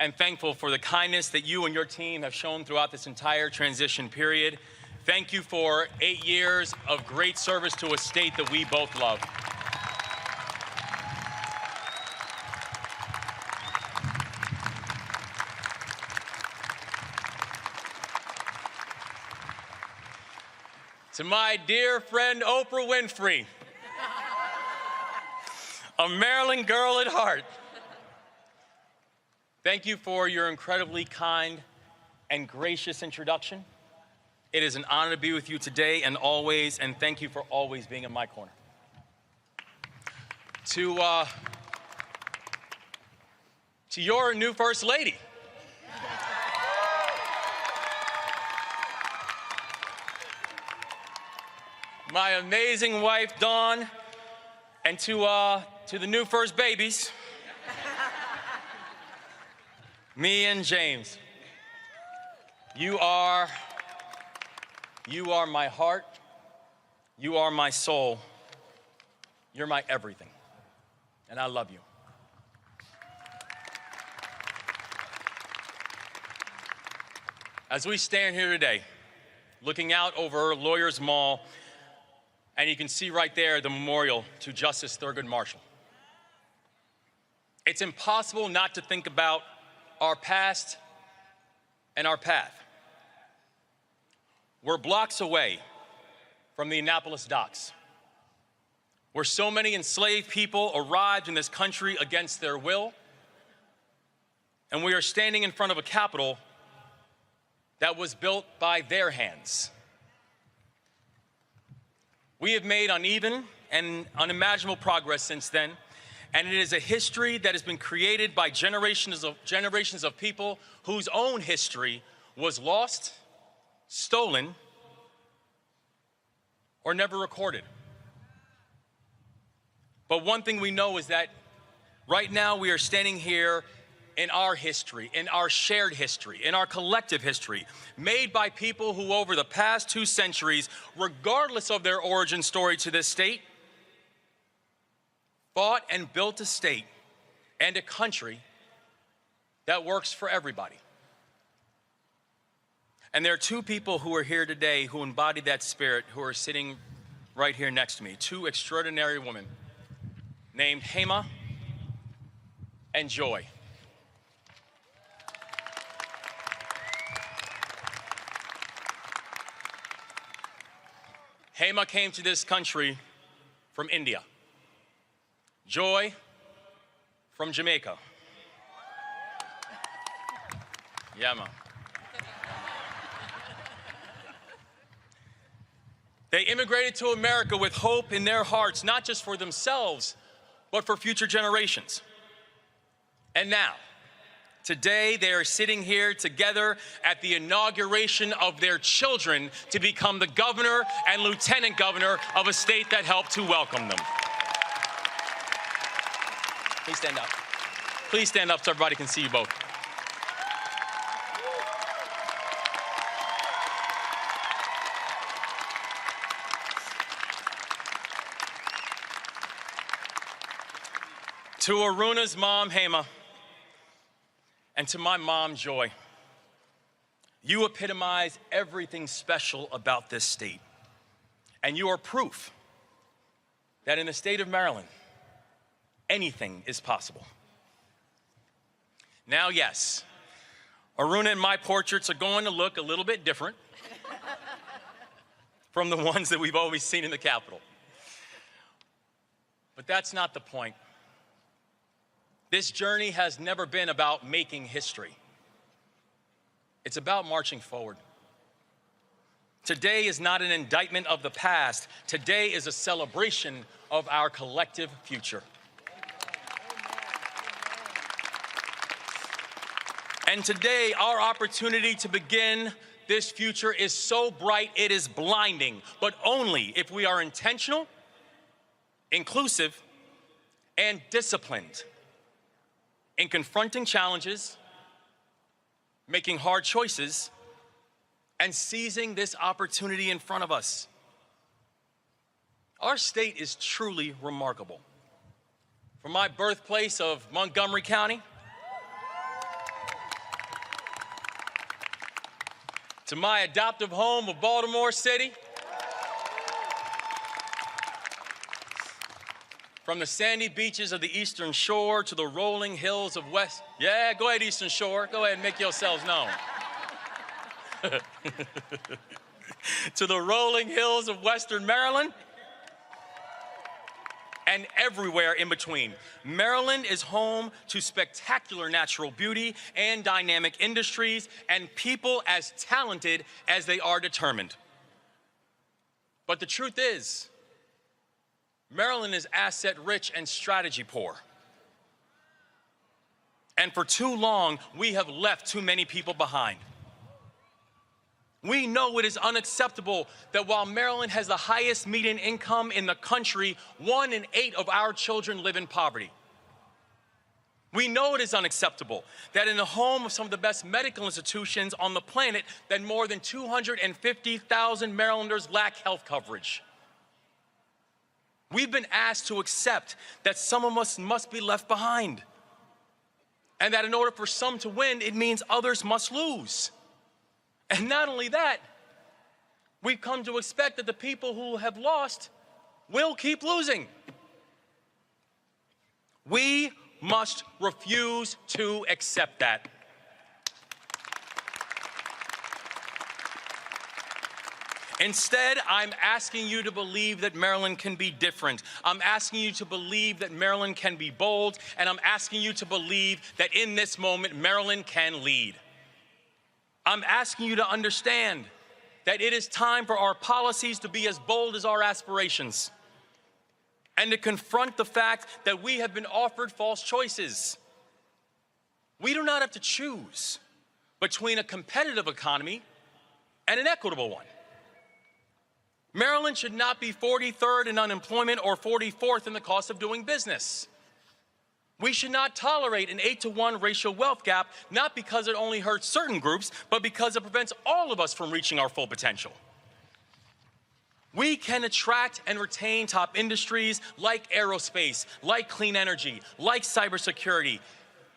and thankful for the kindness that you and your team have shown throughout this entire transition period. Thank you for 8 years of great service to a state that we both love. To my dear friend Oprah Winfrey, a Maryland girl at heart, thank you for your incredibly kind and gracious introduction. It is an honor to be with you today and always, and thank you for always being in my corner. To your new First Lady, my amazing wife, Dawn, And to the new first babies, me and James, you are my heart, you are my soul, you're my everything, and I love you. As we stand here today, looking out over Lawyers Mall, and you can see right there the memorial to Justice Thurgood Marshall. It's impossible not to think about our past and our path. We're blocks away from the Annapolis docks, where so many enslaved people arrived in this country against their will, and we are standing in front of a Capitol that was built by their hands. We have made uneven and unimaginable progress since then, and it is a history that has been created by generations of people whose own history was lost, stolen, or never recorded. But one thing we know is that right now we are standing here in our history, in our shared history, in our collective history, made by people who over the past 2 centuries, regardless of their origin story to this state, fought and built a state and a country that works for everybody. And there are 2 people who are here today who embody that spirit, who are sitting right here next to me, 2 extraordinary women named Hema and Joy. Hema came to this country from India. Joy from Jamaica. Yeah, man. They immigrated to America with hope in their hearts, not just for themselves, but for future generations. And now, today, they are sitting here together at the inauguration of their children to become the governor and lieutenant governor of a state that helped to welcome them. Please stand up. Please stand up so everybody can see you both. To Aruna's mom, Hema, and to my mom, Joy, you epitomize everything special about this state. And you are proof that in the state of Maryland, anything is possible. Now, yes, Aruna and my portraits are going to look a little bit different from the ones that we've always seen in the Capitol. But that's not the point. This journey has never been about making history. It's about marching forward. Today is not an indictment of the past. Today is a celebration of our collective future. And today, our opportunity to begin this future is so bright it is blinding, but only if we are intentional, inclusive, and disciplined in confronting challenges, making hard choices, and seizing this opportunity in front of us. Our state is truly remarkable. From my birthplace of Montgomery County to my adoptive home of Baltimore City, from the sandy beaches of the Eastern Shore to the rolling hills of West. Yeah, go ahead, Eastern Shore. Go ahead and make yourselves known. To the rolling hills of Western Maryland and everywhere in between. Maryland is home to spectacular natural beauty and dynamic industries and people as talented as they are determined. But the truth is, Maryland is asset rich and strategy poor. And for too long, we have left too many people behind. We know it is unacceptable that while Maryland has the highest median income in the country, 1 in 8 of our children live in poverty. We know it is unacceptable that in the home of some of the best medical institutions on the planet, that more than 250,000 Marylanders lack health coverage. We've been asked to accept that some of us must be left behind, and that in order for some to win, it means others must lose. And not only that, we've come to expect that the people who have lost will keep losing. We must refuse to accept that. Instead, I'm asking you to believe that Maryland can be different. I'm asking you to believe that Maryland can be bold, and I'm asking you to believe that in this moment, Maryland can lead. I'm asking you to understand that it is time for our policies to be as bold as our aspirations, and to confront the fact that we have been offered false choices. We do not have to choose between a competitive economy and an equitable one. Maryland should not be 43rd in unemployment or 44th in the cost of doing business. We should not tolerate an 8-to-1 racial wealth gap, not because it only hurts certain groups, but because it prevents all of us from reaching our full potential. We can attract and retain top industries like aerospace, like clean energy, like cybersecurity,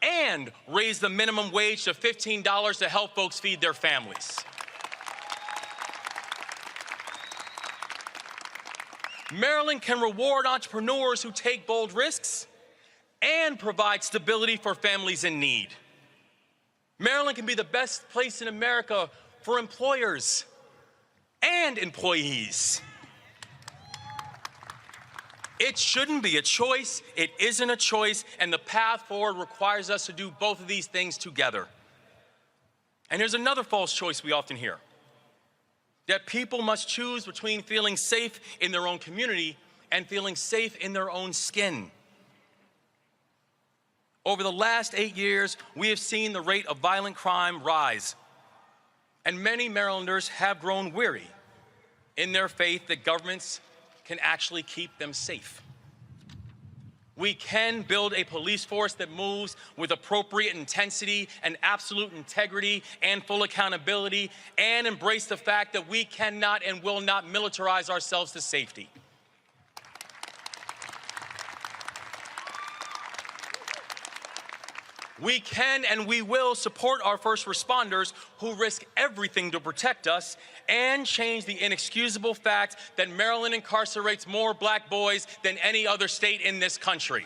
and raise the minimum wage to $15 to help folks feed their families. Maryland can reward entrepreneurs who take bold risks and provide stability for families in need. Maryland can be the best place in America for employers and employees. It shouldn't be a choice, it isn't a choice, and the path forward requires us to do both of these things together. And there's another false choice we often hear, that people must choose between feeling safe in their own community and feeling safe in their own skin. Over the last 8 years, we have seen the rate of violent crime rise, and many Marylanders have grown weary in their faith that governments can actually keep them safe. We can build a police force that moves with appropriate intensity and absolute integrity and full accountability, and embrace the fact that we cannot and will not militarize ourselves to safety. We can and we will support our first responders who risk everything to protect us, and change the inexcusable fact that Maryland incarcerates more black boys than any other state in this country.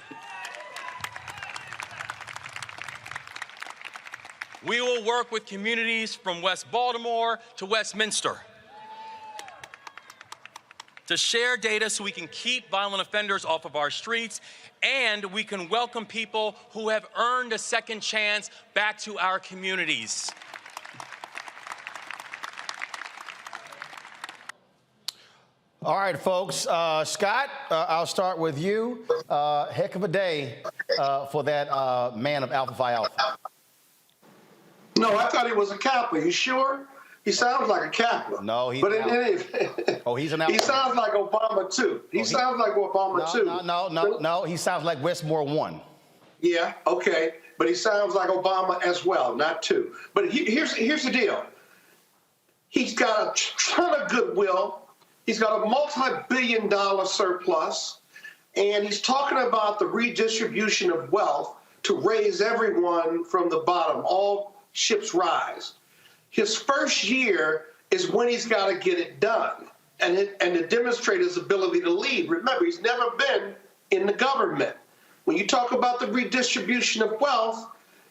We will work with communities from West Baltimore to Westminster to share data so we can keep violent offenders off of our streets, and we can welcome people who have earned a second chance back to our communities. All right, folks. Scott, I'll start with you. Heck of a day for that man of Alpha Phi Alpha. No, I thought he was a Kappa. You sure? He sounds like a Kappa. No, he's but he's an Alpha. He sounds like Obama too. He sounds like Obama too. No. He sounds like Wes Moore 1. Yeah, okay. But he sounds like Obama as well, not 2. But here's the deal. He's got a ton of goodwill. He's got a multi-billion-dollar surplus, and he's talking about the redistribution of wealth to raise everyone from the bottom. All ships rise. His first year is when he's got to get it done and to demonstrate his ability to lead. Remember, he's never been in the government. When you talk about the redistribution of wealth,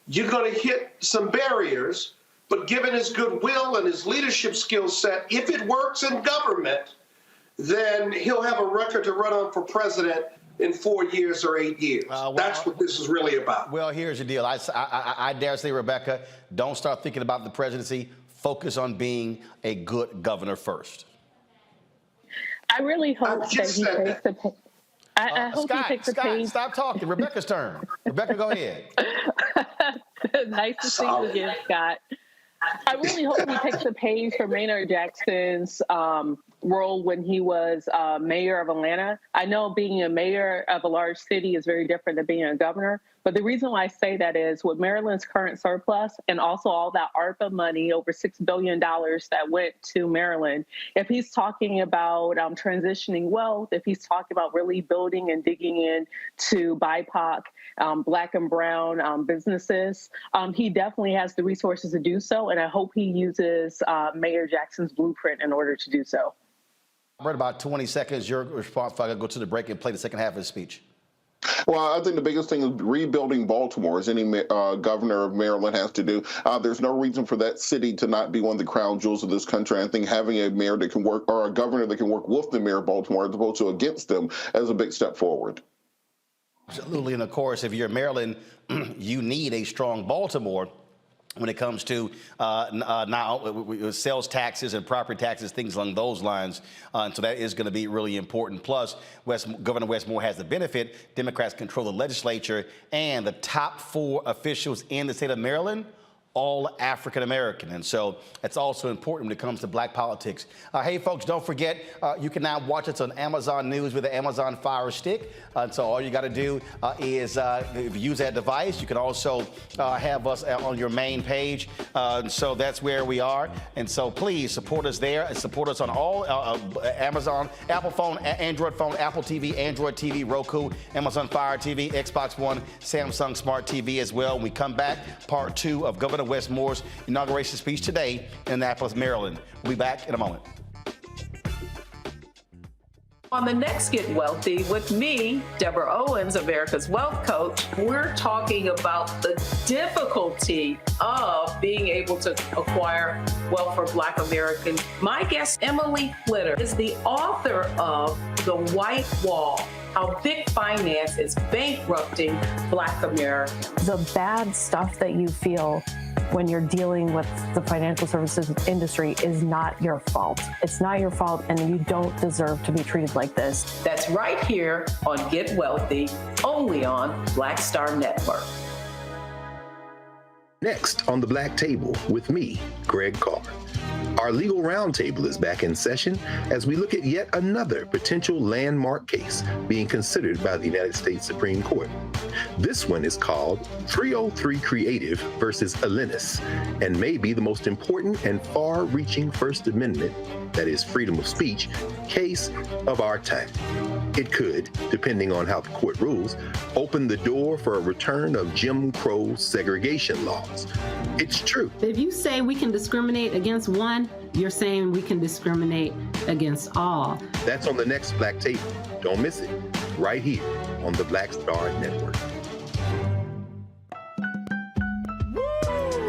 you're going to hit some barriers, but given his goodwill and his leadership skill set, if it works in government, then he'll have a record to run on for president in 4 years or 8 years. That's what this is really about. Well, here's the deal. I dare say, Rebecca, don't start thinking about the presidency. Focus on being a good governor first. I really hope that he takes the page. I hope he takes the page. Stop talking. Rebecca's turn. Rebecca, go ahead. Nice to see you again, Scott. I really hope he takes a page from Maynard Jackson's role when he was mayor of Atlanta. I know being a mayor of a large city is very different than being a governor. But the reason why I say that is with Maryland's current surplus and also all that ARPA money, over $6 billion that went to Maryland, if he's talking about transitioning wealth, if he's talking about really building and digging in to BIPOC, Black and brown businesses, he definitely has the resources to do so. And I hope he uses Mayor Jackson's blueprint in order to do so. Right, about 20 seconds, your response. I gotta go to the break and play the second half of his speech. Well, I think the biggest thing is rebuilding Baltimore, as any governor of Maryland has to do. There's no reason for that city to not be one of the crown jewels of this country. I think having a mayor that can work, or a governor that can work with the mayor of Baltimore as opposed to against them, is a big step forward. Absolutely, and of course, if you're Maryland, you need a strong Baltimore when it comes to now sales taxes and property taxes, things along those lines. And so that is going to be really important. Plus, Governor Wes Moore has the benefit. Democrats control the legislature, and the top 4 officials in the state of Maryland, all African American. And so that's also important when it comes to black politics. Hey, folks, don't forget, you can now watch us on Amazon News with the Amazon Fire Stick. So all you got to do is if you use that device, you can also have us on your main page. So that's where we are. And so please support us there and support us on all Amazon, Apple phone, Android phone, Apple TV, Android TV, Roku, Amazon Fire TV, Xbox One, Samsung Smart TV as well. When we come back, part 2 of Governor Wes Moore's inauguration speech today in Annapolis, Maryland. We'll be back in a moment. On the next Get Wealthy with me, Deborah Owens, America's Wealth Coach, we're talking about the difficulty of being able to acquire wealth for Black Americans. My guest, Emily Flitter, is the author of The White Wall: How Big Finance is Bankrupting Black Americans. The bad stuff that you feel when you're dealing with the financial services industry is not your fault. It's not your fault, and you don't deserve to be treated like this. That's right here on Get Wealthy, only on Black Star Network. Next on the Black Table with me, Greg Carr. Our legal roundtable is back in session as we look at yet another potential landmark case being considered by the United States Supreme Court. This one is called 303 Creative versus Alennis, and may be the most important and far-reaching First Amendment, that is freedom of speech, case of our time. It could, depending on how the court rules, open the door for a return of Jim Crow segregation laws. It's true. If you say we can discriminate against one, you're saying we can discriminate against all. That's on the next Black Table. Don't miss it. Right here on the Black Star Network.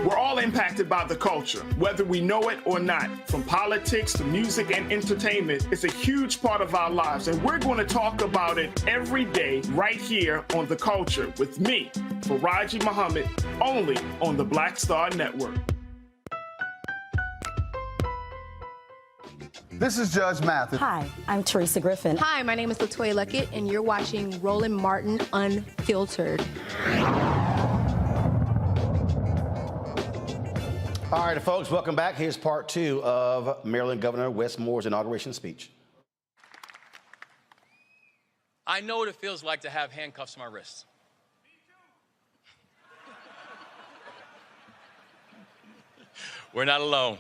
We're all impacted by the culture, whether we know it or not. From politics to music and entertainment, it's a huge part of our lives, and we're going to talk about it every day right here on The Culture with me, Faraji Muhammad, only on the Black Star Network. This is Judge Mathis. Hi, I'm Teresa Griffin. Hi, my name is LaToya Luckett, and you're watching Roland Martin Unfiltered. All right, folks, welcome back. Here's part 2 of Maryland Governor Wes Moore's inauguration speech. I know what it feels like to have handcuffs on my wrists. We're not alone.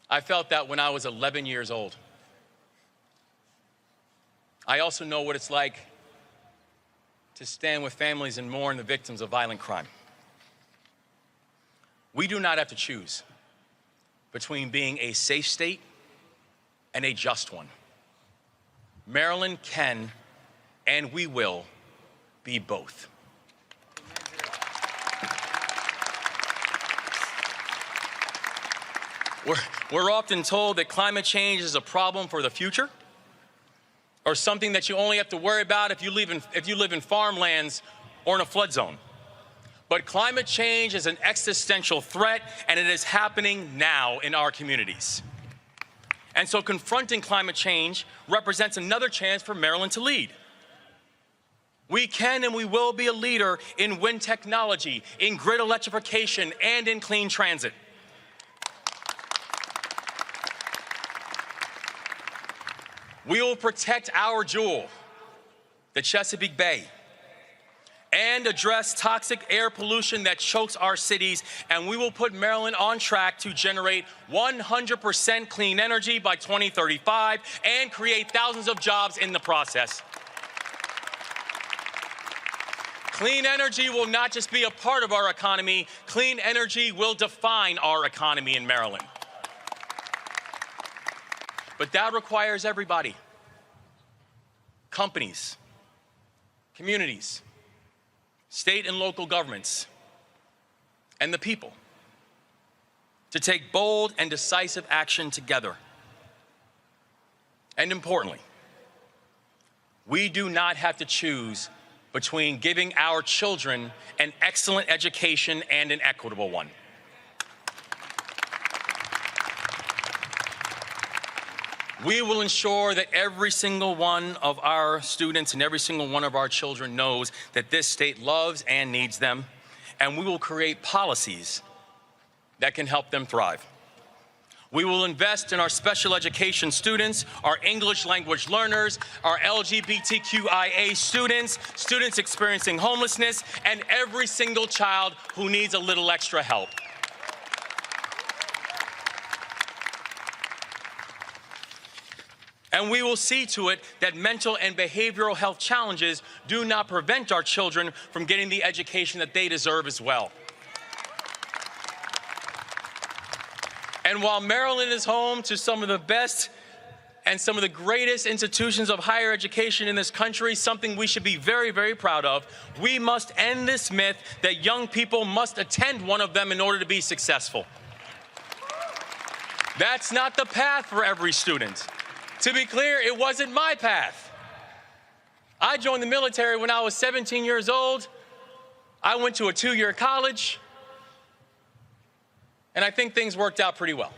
I felt that when I was 11 years old. I also know what it's like to stand with families and mourn the victims of violent crime. We do not have to choose between being a safe state and a just one. Maryland can and we will be both. We're often told that climate change is a problem for the future, or something that you only have to worry about if you live in farmlands or in a flood zone. But climate change is an existential threat, and it is happening now in our communities. And so confronting climate change represents another chance for Maryland to lead. We can and we will be a leader in wind technology, in grid electrification, and in clean transit. We will protect our jewel, the Chesapeake Bay, and address toxic air pollution that chokes our cities, and we will put Maryland on track to generate 100% clean energy by 2035 and create thousands of jobs in the process. Clean energy will not just be a part of our economy, clean energy will define our economy in Maryland. But that requires everybody. Companies, communities, state and local governments, and the people to take bold and decisive action together. And importantly, we do not have to choose between giving our children an excellent education and an equitable one. We will ensure that every single one of our students and every single one of our children knows that this state loves and needs them, and we will create policies that can help them thrive. We will invest in our special education students, our English language learners, our LGBTQIA students, students experiencing homelessness, and every single child who needs a little extra help. And we will see to it that mental and behavioral health challenges do not prevent our children from getting the education that they deserve as well. And while Maryland is home to some of the best and some of the greatest institutions of higher education in this country, something we should be very, very proud of, we must end this myth that young people must attend one of them in order to be successful. That's not the path for every student. To be clear, it wasn't my path. I joined the military when I was 17 years old. I went to a 2-year college, and I think things worked out pretty well.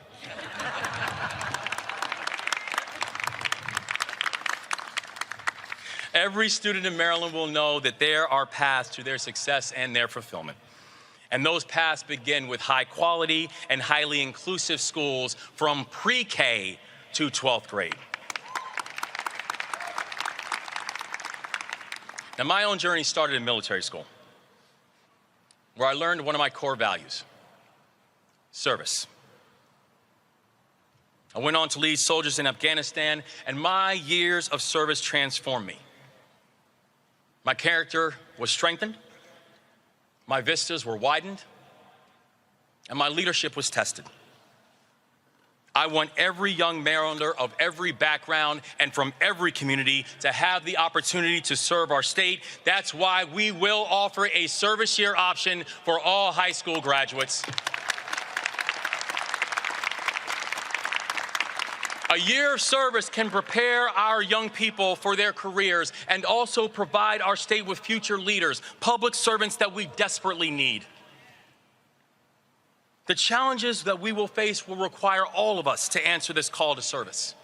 Every student in Maryland will know that there are paths to their success and their fulfillment. And those paths begin with high quality and highly inclusive schools from pre-K to 12th grade. Now, my own journey started in military school, where I learned one of my core values: service. I went on to lead soldiers in Afghanistan, and my years of service transformed me. My character was strengthened, my vistas were widened, and my leadership was tested. I want every young Marylander of every background and from every community to have the opportunity to serve our state. That's why we will offer a service year option for all high school graduates. A year of service can prepare our young people for their careers and also provide our state with future leaders, public servants that we desperately need. The challenges that we will face will require all of us to answer this call to service,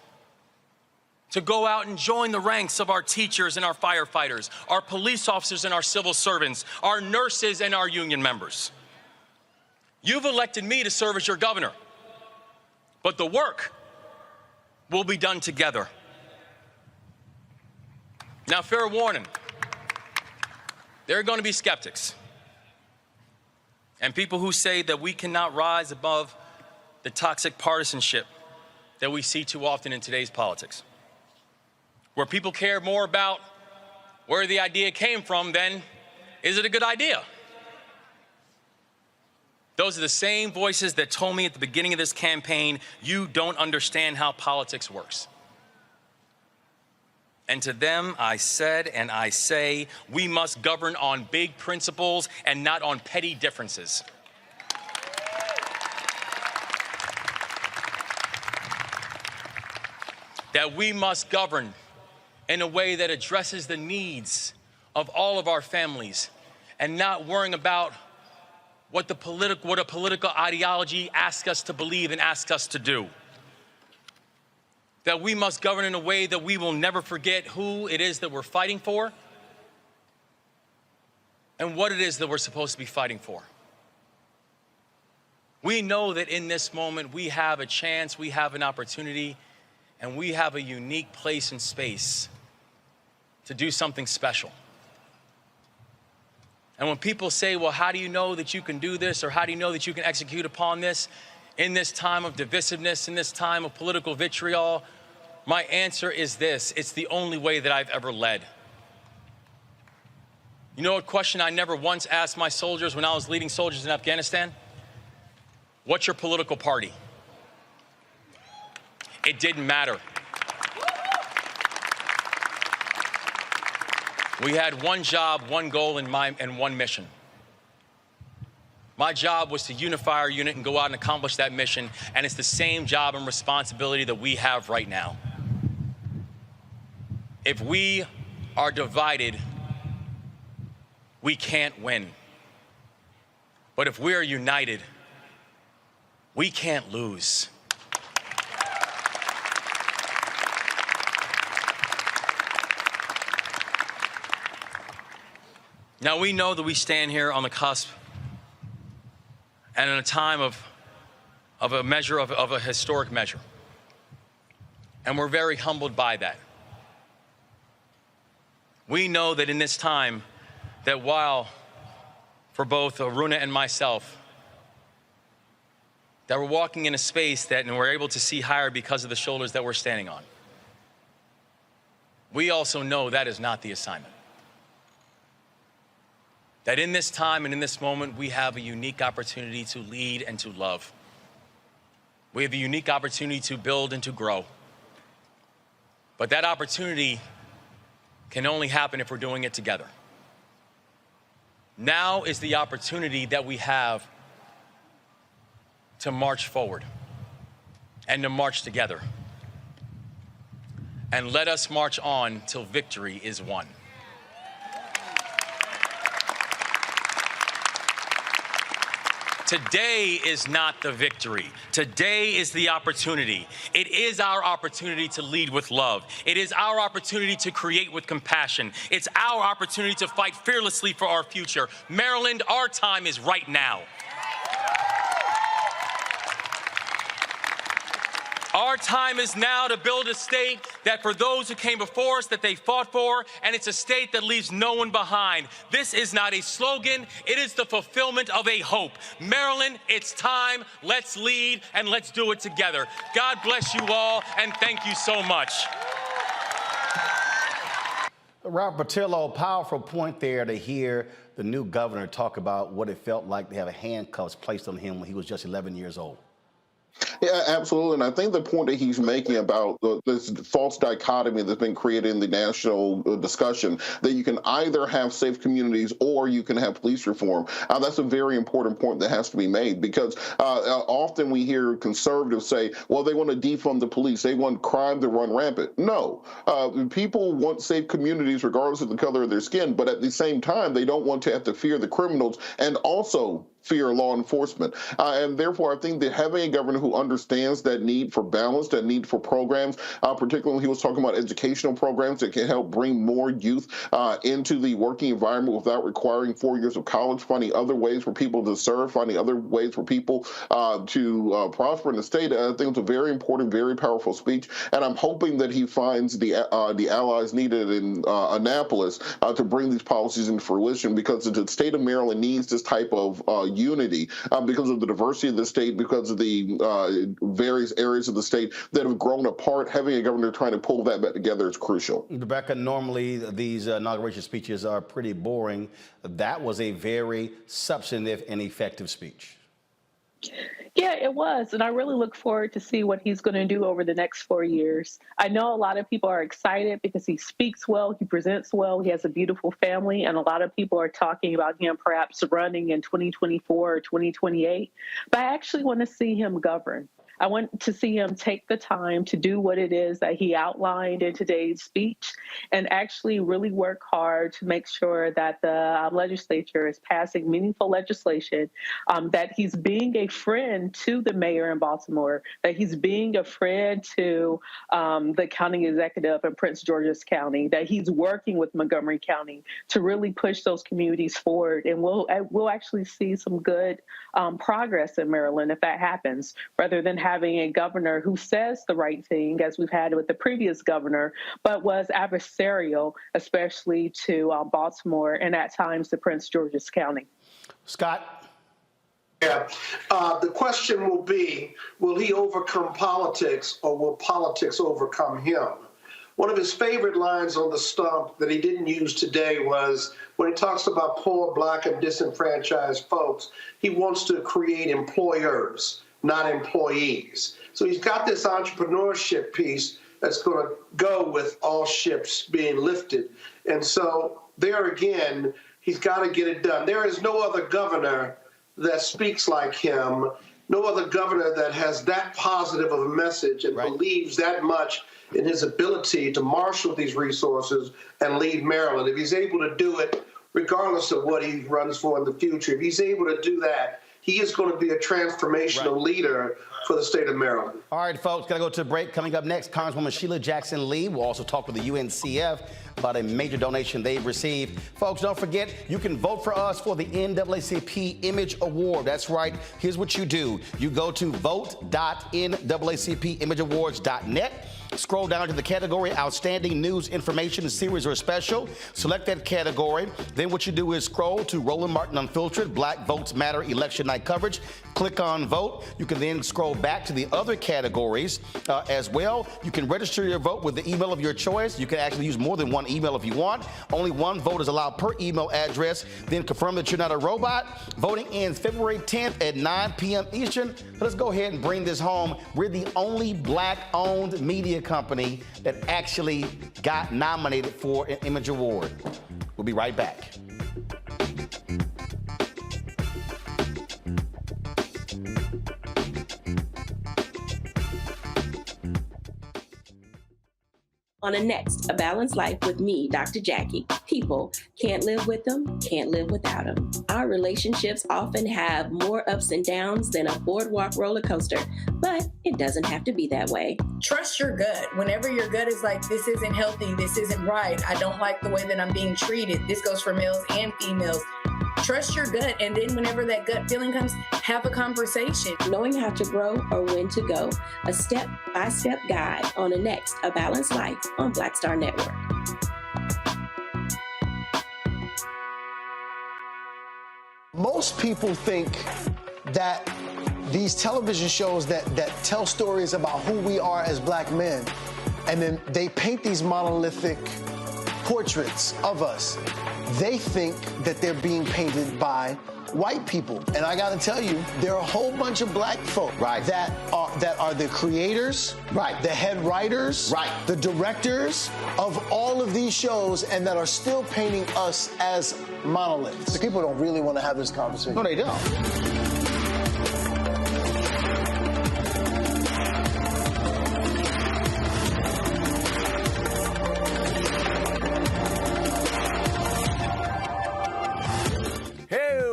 to go out and join the ranks of our teachers and our firefighters, our police officers and our civil servants, our nurses and our union members. You've elected me to serve as your governor, but the work will be done together. Now, fair warning, there are going to be skeptics and people who say that we cannot rise above the toxic partisanship that we see too often in today's politics, where people care more about where the idea came from than is it a good idea? Those are the same voices that told me at the beginning of this campaign, you don't understand how politics works. And to them, I said and I say, we must govern on big principles and not on petty differences. That we must govern in a way that addresses the needs of all of our families and not worrying about what a political ideology asks us to believe and asks us to do. That we must govern in a way that we will never forget who it is that we're fighting for, and what it is that we're supposed to be fighting for. We know that in this moment we have a chance, we have an opportunity, and we have a unique place and space to do something special. And when people say, well, how do you know that you can do this, or how do you know that you can execute upon this in this time of divisiveness, in this time of political vitriol, my answer is this: it's the only way that I've ever led. You know what question I never once asked my soldiers when I was leading soldiers in Afghanistan? What's your political party? It didn't matter. We had one job, one goal, and one mission. My job was to unify our unit and go out and accomplish that mission, and it's the same job and responsibility that we have right now. If we are divided, we can't win. But if we are united, we can't lose. Now, we know that we stand here on the cusp and in a time of a historic measure. And we're very humbled by that. We know that in this time, that while for both Aruna and myself, that we're walking in a space that and we're able to see higher because of the shoulders that we're standing on. We also know that is not the assignment. That in this time and in this moment, we have a unique opportunity to lead and to love. We have a unique opportunity to build and to grow. But that opportunity can only happen if we're doing it together. Now is the opportunity that we have to march forward and to march together. And let us march on till victory is won. Today is not the victory. Today is the opportunity. It is our opportunity to lead with love. It is our opportunity to create with compassion. It's our opportunity to fight fearlessly for our future. Maryland, our time is right now. Our time is now to build a state that for those who came before us that they fought for, and it's a state that leaves no one behind. This is not a slogan, it is the fulfillment of a hope. Maryland, it's time, let's lead and let's do it together. God bless you all and thank you so much. Robert Patillo, powerful point there to hear the new governor talk about what it felt like to have handcuffs placed on him when he was just 11 years old. Yeah, absolutely. And I think the point that he's making about this false dichotomy that's been created in the national discussion, that you can either have safe communities or you can have police reform, that's a very important point that has to be made, because often we hear conservatives say, well, they want to defund the police. They want crime to run rampant. No, people want safe communities regardless of the color of their skin. But at the same time, they don't want to have to fear the criminals and also fear law enforcement. And therefore, I think that having a governor who understands that need for balance, that need for programs, particularly when he was talking about educational programs that can help bring more youth into the working environment without requiring 4 years of college, finding other ways for people to serve, finding other ways for people to prosper in the state. I think it's a very important, very powerful speech. And I'm hoping that he finds the allies needed in Annapolis to bring these policies into fruition, because the state of Maryland needs this type of unity because of the diversity of the state, because of the various areas of the state that have grown apart. Having a governor trying to pull that back together is crucial. Rebecca, normally these inauguration speeches are pretty boring. That was a very substantive and effective speech. Yeah, it was. And I really look forward to see what he's going to do over the next 4 years. I know a lot of people are excited because he speaks well, he presents well, he has a beautiful family, and a lot of people are talking about him perhaps running in 2024 or 2028. But I actually want to see him govern. I want to see him take the time to do what it is that he outlined in today's speech and actually really work hard to make sure that the legislature is passing meaningful legislation, that he's being a friend to the mayor in Baltimore, that he's being a friend to the county executive in Prince George's County, that he's working with Montgomery County to really push those communities forward. And we'll actually see some good progress in Maryland if that happens, rather than having a governor who says the right thing, as we've had with the previous governor, but was adversarial, especially to Baltimore and at times to Prince George's County. Scott? Yeah. The question will be, will he overcome politics or will politics overcome him? One of his favorite lines on the stump that he didn't use today was when he talks about poor, Black, and disenfranchised folks, he wants to create employers, not employees. So he's got this entrepreneurship piece that's going to go with all ships being lifted. And so there again, he's got to get it done. There is no other governor that speaks like him, no other governor that has that positive of a message and believes that much in his ability to marshal these resources and lead Maryland. If he's able to do it, regardless of what he runs for in the future, if he's able to do that, he is going to be a transformational leader for the state of Maryland. All right, folks, got to go to a break. Coming up next, Congresswoman Sheila Jackson Lee will also talk with the UNCF about a major donation they've received. Folks, don't forget, you can vote for us for the NAACP Image Award. That's right. Here's what you do. You go to vote.naacpimageawards.net. Scroll down to the category Outstanding News, Information, Series, or Special. Select that category. Then what you do is scroll to Roland Martin Unfiltered, Black Votes Matter Election Night Coverage. Click on Vote. You can then scroll back to the other categories as well. You can register your vote with the email of your choice. You can actually use more than one email if you want. Only one vote is allowed per email address. Then confirm that you're not a robot. Voting ends February 10th at 9 p.m. Eastern. So let's go ahead and bring this home. We're the only Black-owned media company that actually got nominated for an Image Award. We'll be right back. On the next A Balanced Life with me, Dr. Jackie. People can't live with them, can't live without them. Our relationships often have more ups and downs than a boardwalk roller coaster, but it doesn't have to be that way. Trust your gut. Whenever your gut is like, this isn't healthy, this isn't right, I don't like the way that I'm being treated. This goes for males and females. Trust your gut, and then whenever that gut feeling comes, have a conversation. Knowing how to grow or when to go. A step-by-step guide on the next A Balanced Life on Black Star Network. Most people think that these television shows that tell stories about who we are as Black men, and then they paint these monolithic portraits of us. They think that they're being painted by white people. And I gotta tell you, there are a whole bunch of Black folk that are the creators, the head writers, the directors of all of these shows, and that are still painting us as monoliths. The people don't really want to have this conversation. No, they don't.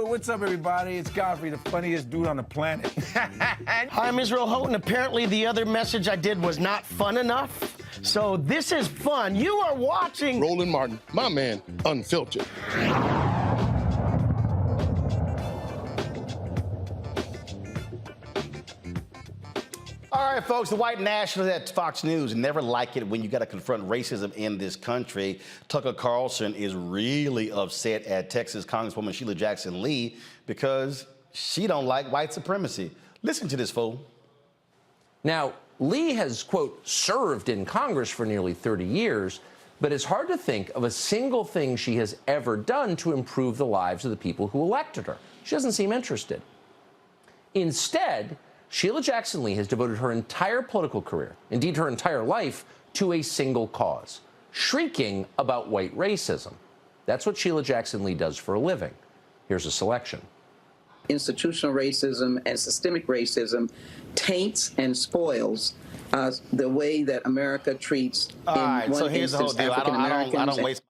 What's up, everybody? It's Godfrey, the funniest dude on the planet. I'm Israel Houghton. Apparently, the other message I did was not fun enough. So this is fun. You are watching Roland Martin, my man, Unfiltered. All right, folks, the white nationalists at Fox News never like it when you got to confront racism in this country. Tucker Carlson is really upset at Texas Congresswoman Sheila Jackson Lee because she don't like white supremacy. Listen to this fool. Now, Lee has, quote, served in Congress for nearly 30 years, but it's hard to think of a single thing she has ever done to improve the lives of the people who elected her. She doesn't seem interested. Instead, Sheila Jackson Lee has devoted her entire political career, indeed her entire life, to a single cause, shrieking about white racism. That's what Sheila Jackson Lee does for a living. Here's a selection. institutional racism and systemic racism taints and spoils the way that America treats, All right, so here's the whole deal. African Americans. I don't waste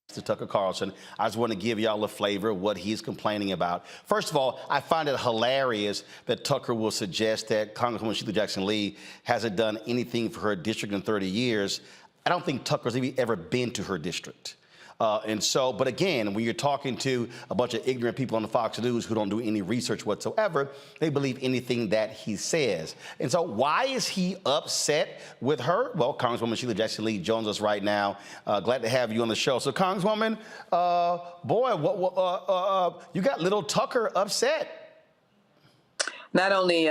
to Tucker Carlson. I just want to give y'all a flavor of what he's complaining about. First of all, I find it hilarious that Tucker will suggest that Congresswoman Sheila Jackson Lee hasn't done anything for her district in 30 years. I don't think Tucker's even ever been to her district. But again, when you're talking to a bunch of ignorant people on the Fox News who don't do any research whatsoever, they believe anything that he says. And so why is he upset with her? Well, Congresswoman Sheila Jackson Lee joins us right now. Glad to have you on the show. So, Congresswoman, you got little Tucker upset. Not only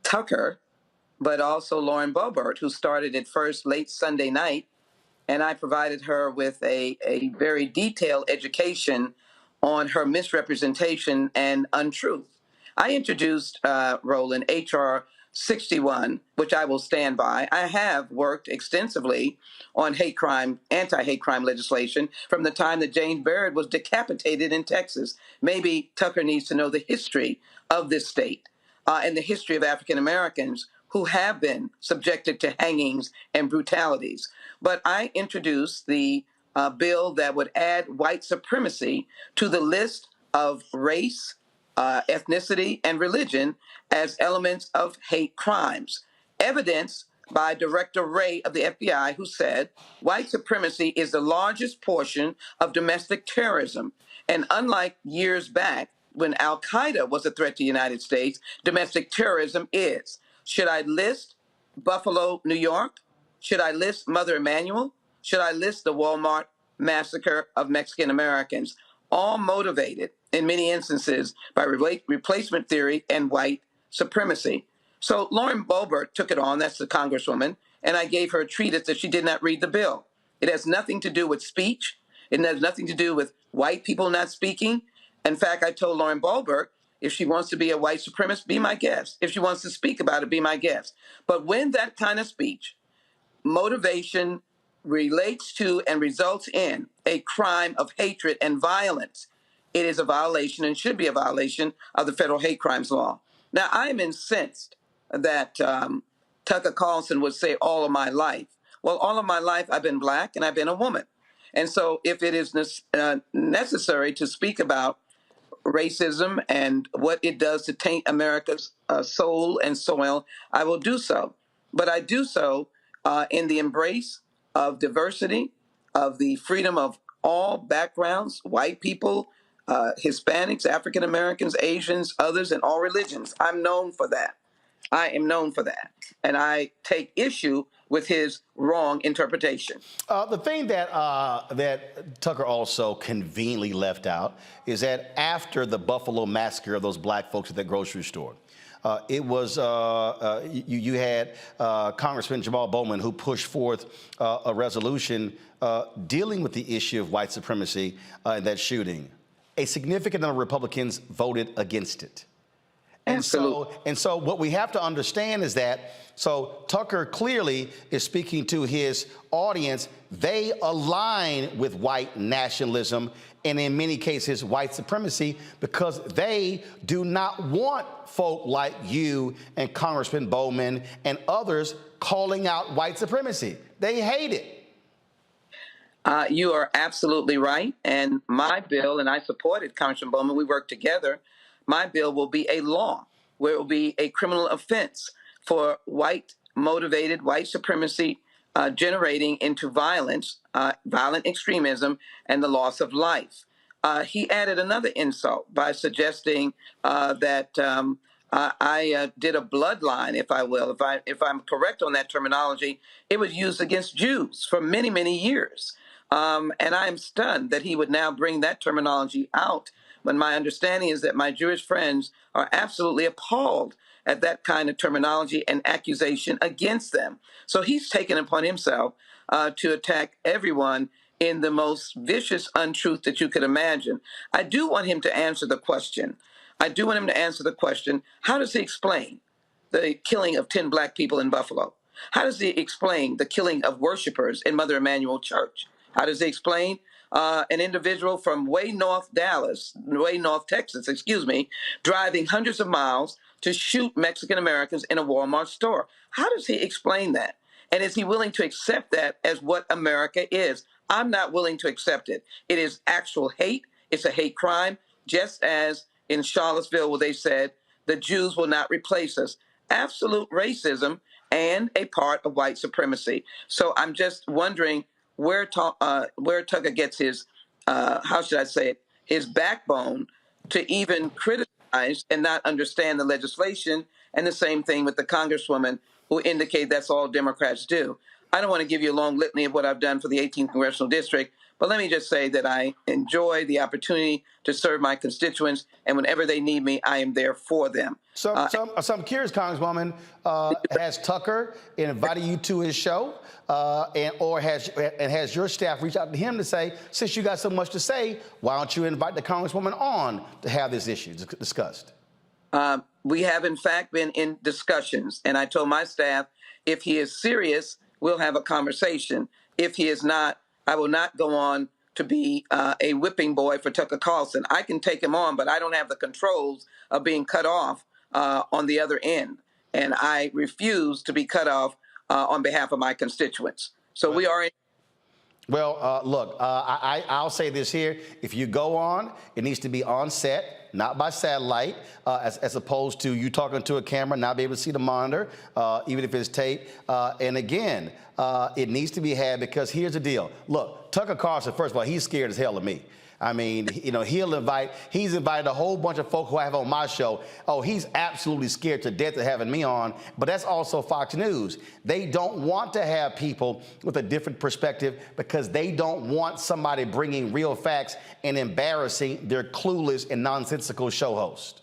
Tucker, but also Lauren Boebert, who started it first late Sunday night. And I provided her with a very detailed education on her misrepresentation and untruth. I introduced, Roland, H.R. 61, which I will stand by. I have worked extensively on hate crime, anti-hate crime legislation from the time that James Barrett was decapitated in Texas. Maybe Tucker needs to know the history of this state and the history of African Americans who have been subjected to hangings and brutalities. But I introduced the bill that would add white supremacy to the list of race, ethnicity, and religion as elements of hate crimes. Evidenced by Director Wray of the FBI, who said white supremacy is the largest portion of domestic terrorism. And unlike years back, when Al-Qaeda was a threat to the United States, domestic terrorism is. Should I list Buffalo, New York? Should I list Mother Emanuel? Should I list the Walmart massacre of Mexican Americans? All motivated, in many instances, by replacement theory and white supremacy. So Lauren Boebert took it on, that's the Congresswoman, and I gave her a treatise that she did not read the bill. It has nothing to do with speech. It has nothing to do with white people not speaking. In fact, I told Lauren Boebert, if she wants to be a white supremacist, be my guest. If she wants to speak about it, be my guest. But when that kind of speech, motivation relates to and results in a crime of hatred and violence, it is a violation and should be a violation of the federal hate crimes law. Now, I am incensed that Tucker Carlson would say all of my life. Well, all of my life I've been Black and I've been a woman. And so if it is necessary to speak about racism and what it does to taint America's soul and soil, I will do so. But I do so in the embrace of diversity, of the freedom of all backgrounds, white people, Hispanics, African Americans, Asians, others, and all religions. I'm known for that. I am known for that. And I take issue with his wrong interpretation. The thing that Tucker also conveniently left out is that after the Buffalo massacre of those black folks at that grocery store, you had Congressman Jamal Bowman who pushed forth a resolution dealing with the issue of white supremacy in that shooting. A significant number of Republicans voted against it. And so what we have to understand is that, so Tucker clearly is speaking to his audience. They align with white nationalism and in many cases white supremacy because they do not want folk like you and Congressman Bowman and others calling out white supremacy. They hate it. You are absolutely right. And my bill, and I supported Congressman Bowman, we worked together. My bill will be a law where it will be a criminal offense for white-motivated white supremacy generating into violence, violent extremism, and the loss of life. He added another insult by suggesting that I did a bloodline, if I will. If I'm correct on that terminology, it was used against Jews for many, many years. And I am stunned that he would now bring that terminology out when my understanding is that my Jewish friends are absolutely appalled at that kind of terminology and accusation against them. So he's taken upon himself to attack everyone in the most vicious untruth that you could imagine. I do want him to answer the question. How does he explain the killing of 10 black people in Buffalo? How does he explain the killing of worshipers in Mother Emanuel Church? How does he explain an individual from way north Texas, driving hundreds of miles to shoot Mexican Americans in a Walmart store? How does he explain that? And is he willing to accept that as what America is? I'm not willing to accept it. It is actual hate. It's a hate crime, just as in Charlottesville, where they said the Jews will not replace us. Absolute racism and a part of white supremacy. So I'm just wondering where Tucker gets his, how should I say it, his backbone to even criticize and not understand the legislation. And the same thing with the Congresswoman who indicate that's all Democrats do. I don't want to give you a long litany of what I've done for the 18th Congressional District, but let me just say that I enjoy the opportunity to serve my constituents, and whenever they need me, I am there for them. So I'm curious, Congresswoman, has Tucker invited you to his show, or has your staff reached out to him to say, since you got so much to say, why don't you invite the Congresswoman on to have this issue discussed? We have, in fact, been in discussions, and I told my staff, if he is serious, we'll have a conversation. If he is not, I will not go on to be a whipping boy for Tucker Carlson. I can take him on, but I don't have the controls of being cut off on the other end. And I refuse to be cut off on behalf of my constituents. So we are in. Well, look, I'll say this here. If you go on, it needs to be on set, not by satellite, as opposed to you talking to a camera, not be able to see the monitor, even if it's taped. And again, it needs to be had because here's the deal. Look, Tucker Carlson, first of all, he's scared as hell of me. I mean, you know, he's invited a whole bunch of folk who I have on my show. Oh, he's absolutely scared to death of having me on. But that's also Fox News. They don't want to have people with a different perspective because they don't want somebody bringing real facts and embarrassing their clueless and nonsensical show host.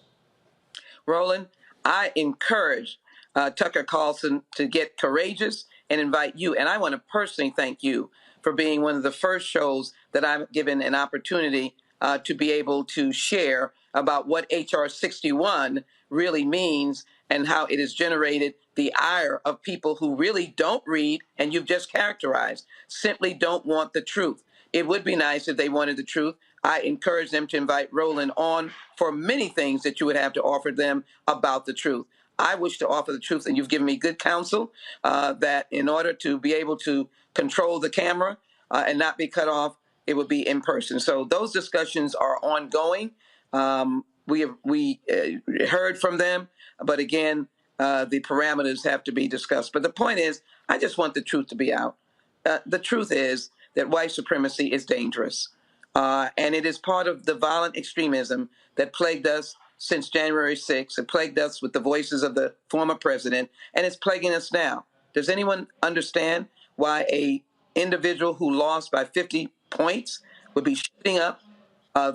Roland, I encourage Tucker Carlson to get courageous and invite you. And I want to personally thank you for being one of the first shows that I'm given an opportunity to be able to share about what H.R. 61 really means and how it has generated the ire of people who really don't read, and you've just characterized, simply don't want the truth. It would be nice if they wanted the truth. I encourage them to invite Roland on for many things that you would have to offer them about the truth. I wish to offer the truth, and you've given me good counsel that in order to be able to control the camera and not be cut off, it would be in person. So those discussions are ongoing. We heard from them, but again, the parameters have to be discussed. But the point is, I just want the truth to be out. The truth is that white supremacy is dangerous, and it is part of the violent extremism that plagued us since January 6th. It plagued us with the voices of the former president, and it's plaguing us now. Does anyone understand why a individual who lost by 50 points would be shooting up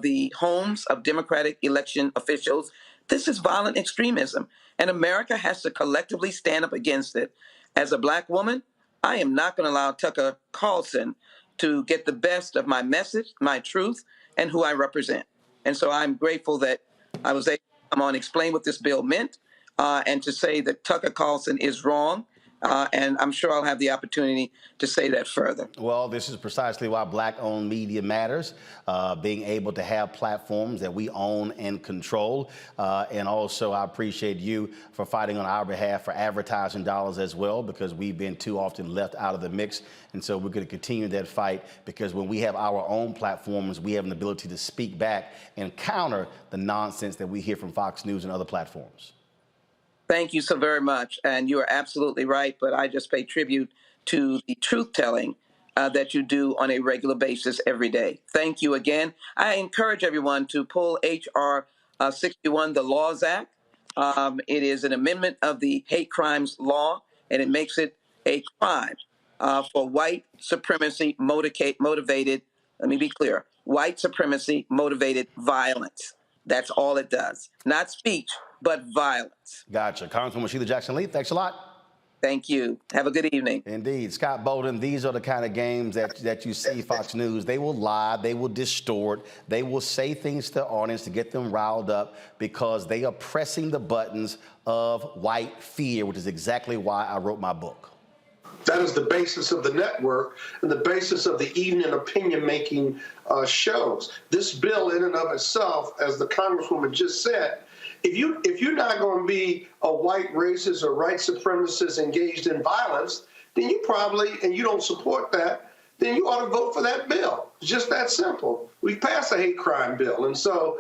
the homes of Democratic election officials? This is violent extremism, and America has to collectively stand up against it. As a Black woman, I am not going to allow Tucker Carlson to get the best of my message, my truth, and who I represent. And so I'm grateful that I was able to come on and explain what this bill meant and to say that Tucker Carlson is wrong. And I'm sure I'll have the opportunity to say that further. Well, this is precisely why Black-owned media matters, being able to have platforms that we own and control. And also, I appreciate you for fighting on our behalf for advertising dollars as well, because we've been too often left out of the mix. And so we're going to continue that fight, because when we have our own platforms, we have an ability to speak back and counter the nonsense that we hear from Fox News and other platforms. Thank you so very much. And you are absolutely right. But I just pay tribute to the truth telling that you do on a regular basis every day. Thank you again. I encourage everyone to pull H.R. 61, the Laws Act. It is an amendment of the hate crimes law, and it makes it a crime for white supremacy motivated, let me be clear, white supremacy motivated violence. That's all it does. Not speech, but violence. Gotcha. Congresswoman Sheila Jackson Lee, thanks a lot. Thank you. Have a good evening. Indeed. Scott Bolden, these are the kind of games that you see Fox News. They will lie, they will distort, they will say things to the audience to get them riled up because they are pressing the buttons of white fear, which is exactly why I wrote my book. That is the basis of the network and the basis of the evening opinion-making shows. This bill in and of itself, as the Congresswoman just said, if you're not going to be a white racist or white supremacist engaged in violence, then you probably, and you don't support that, then you ought to vote for that bill. It's just that simple. We passed a hate crime bill. And so,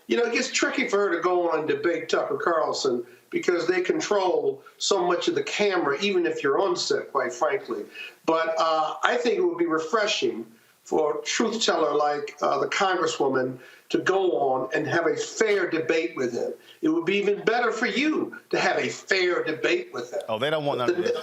it gets tricky for her to go on and debate Tucker Carlson because they control so much of the camera, even if you're on set, quite frankly. But I think it would be refreshing for a truth teller like the Congresswoman to go on and have a fair debate with him. It would be even better for you to have a fair debate with him. Oh, they don't want none of this.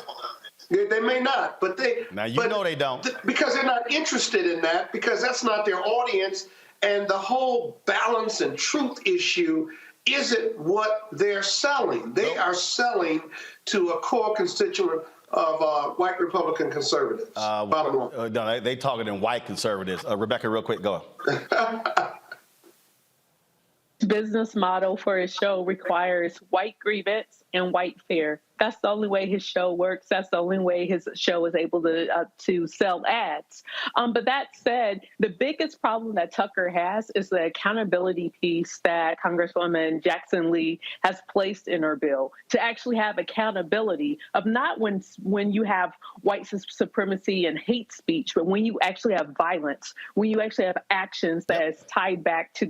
They may not, but they... Now, you know they don't. Because they're not interested in that, because that's not their audience, and the whole balance and truth issue isn't what they're selling. They are selling to a core constituent of white Republican conservatives. Bottom line. No, they talking in white conservatives. Rebecca, real quick, go. Business model for his show requires white grievance and white fear. That's the only way his show works. That's the only way his show is able to sell ads. But that said, the biggest problem that Tucker has is the accountability piece that Congresswoman Jackson Lee has placed in her bill to actually have accountability of not when you have white supremacy and hate speech, but when you actually have violence, when you actually have actions that is tied back to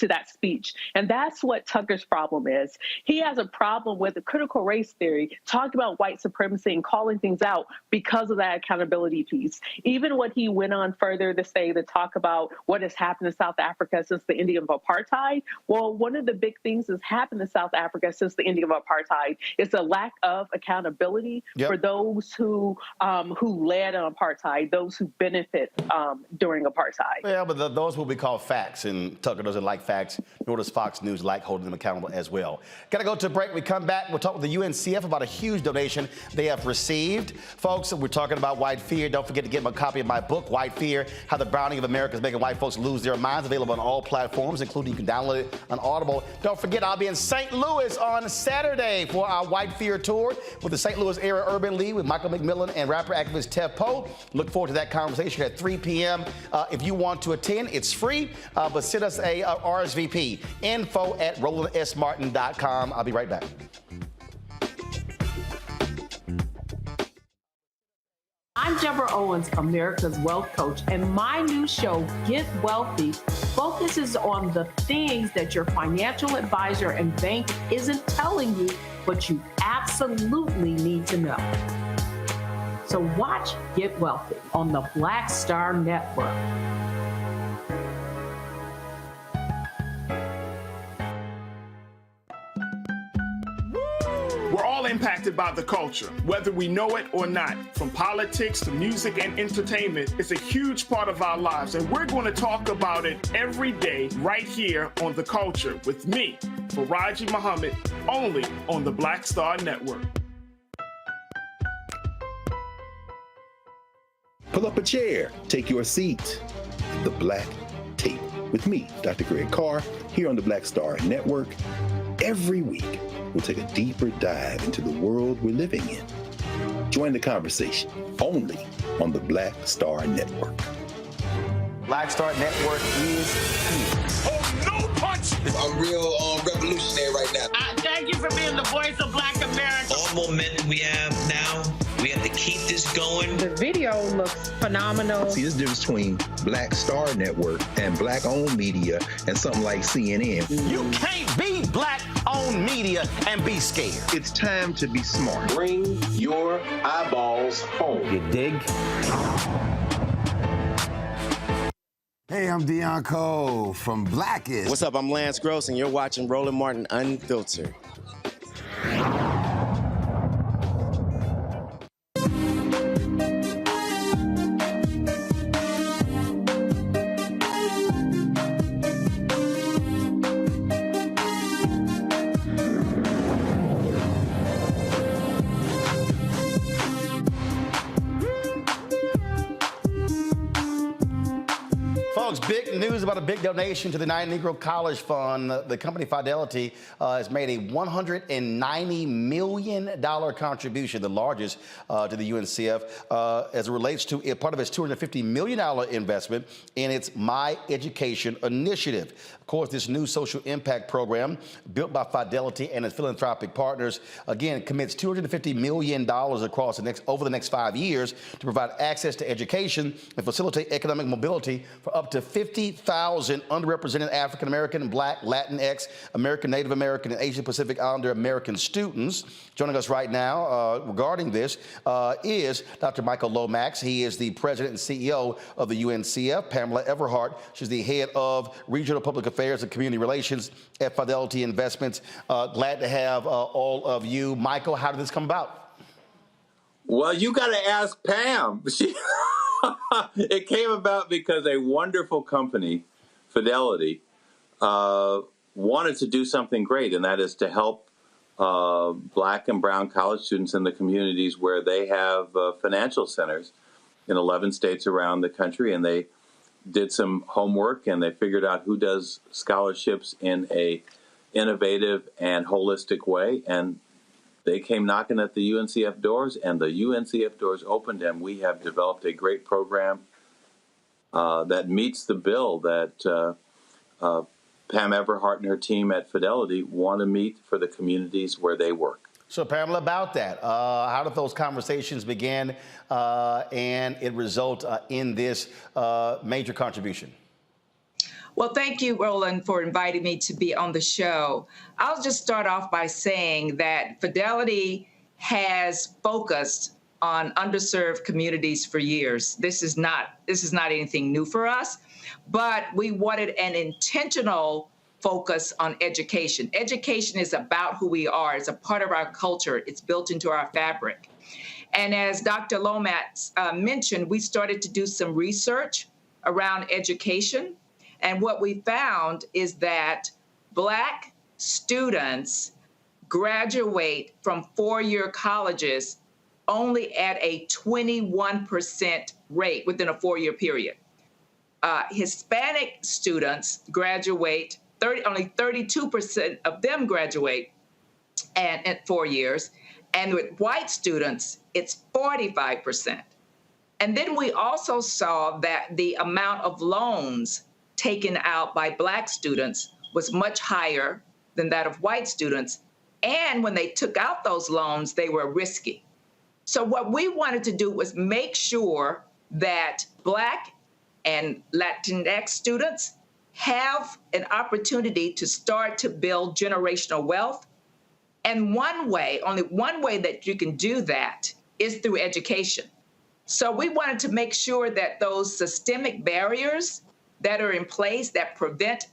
that speech. And that's what Tucker's problem is. He has a problem with the critical race theory, talking about white supremacy and calling things out because of that accountability piece. Even what he went on further to talk about what has happened in South Africa since the ending of apartheid. Well, one of the big things that's happened in South Africa since the ending of apartheid is a lack of accountability for those who led on apartheid, those who benefit during apartheid. Yeah, but those will be called facts, and Tucker doesn't like facts, nor does Fox News like holding them accountable as well. Got to go to a break. We come back. We'll talk with the UNCF about a huge donation they have received. Folks, we're talking about white fear. Don't forget to get a copy of my book, White Fear, How the Browning of America is Making White Folks Lose Their Minds, available on all platforms, including you can download it on Audible. Don't forget, I'll be in St. Louis on Saturday for our White Fear tour with the St. Louis Area Urban League with Michael McMillan and rapper activist Tev Poe. Look forward to that conversation at 3 p.m. If you want to attend, it's free, but send us a RSVP. info@RolandSMartin.com. I'll be right back. I'm Deborah Owens, America's Wealth Coach, and my new show, Get Wealthy, focuses on the things that your financial advisor and bank isn't telling you, but you absolutely need to know. So watch Get Wealthy on the Black Star Network. We're all impacted by the culture, whether we know it or not. From politics to music and entertainment, it's a huge part of our lives, and we're going to talk about it every day right here on The Culture with me, Faraji Muhammad, only on the Black Star Network. Pull up a chair, take your seat. The Black Table with me, Dr. Greg Carr, here on the Black Star Network. Every week, we'll take a deeper dive into the world we're living in. Join the conversation only on the Black Star Network. Black Star Network is here. Oh, no punch! I'm real revolutionary right now. Thank you for being the voice of Black America. All momentum we have now, we have to keep this going. The video looks phenomenal. See, this difference between Black Star Network and black-owned media and something like CNN. You can't be black-owned media and be scared. It's time to be smart. Bring your eyeballs home. You dig? Hey, I'm Deion Cole from Blackest. What's up? I'm Lance Gross, and you're watching Roland Martin Unfiltered. folks, big news about a big donation to the United Negro College Fund. The company Fidelity has made a $190 million contribution, the largest to the UNCF, as it relates to part of its $250 million investment in its My Education initiative. Of course, this new social impact program built by Fidelity and its philanthropic partners, again, commits $250 million across over the next 5 years to provide access to education and facilitate economic mobility for up to 50,000 underrepresented African American, Black, Latinx, American, Native American, and Asian Pacific Islander American students. Joining us right now regarding this is Dr. Michael Lomax. He is the president and CEO of the UNCF. Pamela Everhart, she's the head of Regional Public Affairs and Community Relations at Fidelity Investments. Glad to have all of you. Michael, how did this come about? Well, you got to ask Pam. It came about because a wonderful company, Fidelity, wanted to do something great, and that is to help Black and brown college students in the communities where they have financial centers in 11 states around the country. And they did some homework, and they figured out who does scholarships in a innovative and holistic way. And they came knocking at the UNCF doors, and the UNCF doors opened, and we have developed a great program that meets the bill that Pam Everhart and her team at Fidelity want to meet for the communities where they work. So, Pamela, about that, how did those conversations begin and it result in this major contribution? Well, thank you, Roland, for inviting me to be on the show. I'll just start off by saying that Fidelity has focused on underserved communities for years. This is not anything new for us, but we wanted an intentional focus on education. Education is about who we are. It's a part of our culture. It's built into our fabric. And as Dr. Lomax mentioned, we started to do some research around education. And what we found is that Black students graduate from four-year colleges only at a 21% rate within a four-year period. Hispanic students graduate, only 32% of them graduate at 4 years. And with white students, it's 45%. And then we also saw that the amount of loans taken out by Black students was much higher than that of white students. And when they took out those loans, they were risky. So what we wanted to do was make sure that Black and Latinx students have an opportunity to start to build generational wealth. And only one way that you can do that is through education. So we wanted to make sure that those systemic barriers that are in place that prevent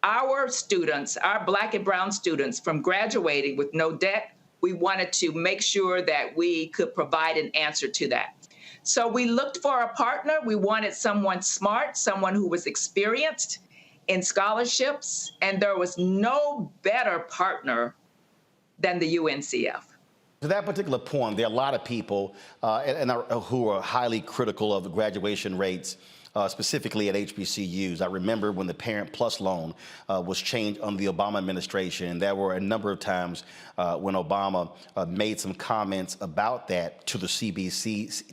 our students, our Black and brown students, from graduating with no debt, we wanted to make sure that we could provide an answer to that. So we looked for a partner. We wanted someone smart, someone who was experienced in scholarships, and there was no better partner than the UNCF. To that particular point, there are a lot of people who are highly critical of the graduation rates, specifically at HBCUs. I remember when the Parent Plus loan was changed under the Obama administration. There were a number of times when Obama made some comments about that to the CBC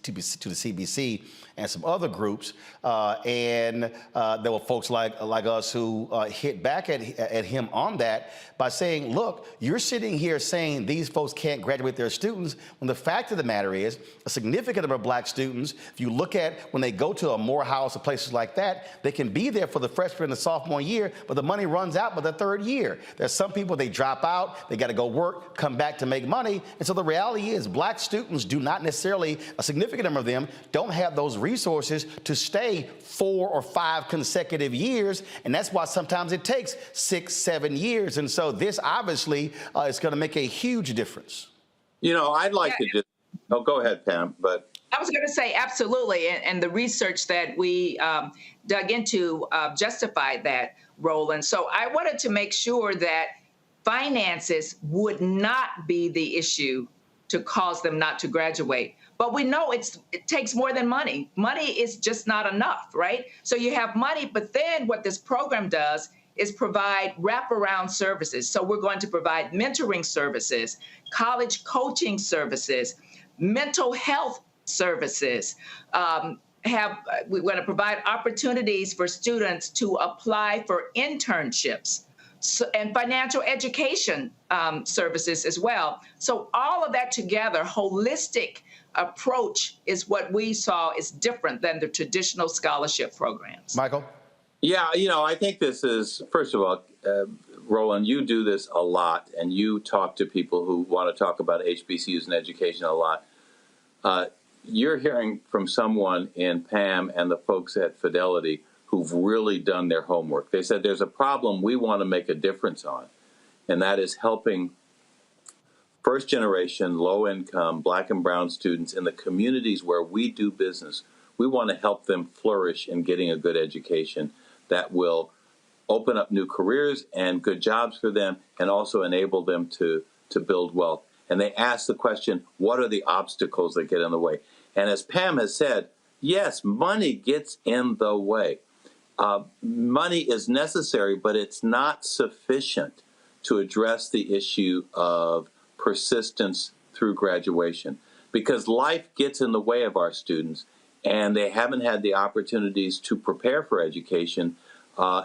and some other groups, and there were folks like us who hit back at him on that by saying, look, you're sitting here saying these folks can't graduate their students, when the fact of the matter is a significant number of Black students, if you look at when they go to a Morehouse or places like that, they can be there for the freshman and sophomore year, but the money runs out by the third year. There's some people, they drop out, they got to go work, come back to make money. And so the reality is Black students do not necessarily, a significant number of them, don't have those resources to stay 4 or 5 consecutive years. And that's why sometimes it takes 6, 7 years. And so this obviously is going to make a huge difference. You know, I'd like to just, go ahead, Pam, but. I was going to say absolutely, and the research that we dug into justified that, Roland. So I wanted to make sure that finances would not be the issue to cause them not to graduate. But we know it takes more than money. Money is just not enough, right? So you have money, but then what this program does is provide wraparound services. So we're going to provide mentoring services, college coaching services, mental health services. We're going to provide opportunities for students to apply for internships and financial education services as well. So all of that together, holistic approach is what we saw is different than the traditional scholarship programs. Michael? Yeah, I think this is, first of all, Roland, you do this a lot, and you talk to people who want to talk about HBCUs and education a lot. You're hearing from someone in Pam and the folks at Fidelity who've really done their homework. They said there's a problem we want to make a difference on, and that is helping first-generation, low-income, black and brown students in the communities where we do business. We want to help them flourish in getting a good education that will open up new careers and good jobs for them and also enable them to build wealth. And they ask the question, what are the obstacles that get in the way? And as Pam has said, yes, money gets in the way. Money is necessary, but it's not sufficient to address the issue of persistence through graduation, because life gets in the way of our students, and they haven't had the opportunities to prepare for education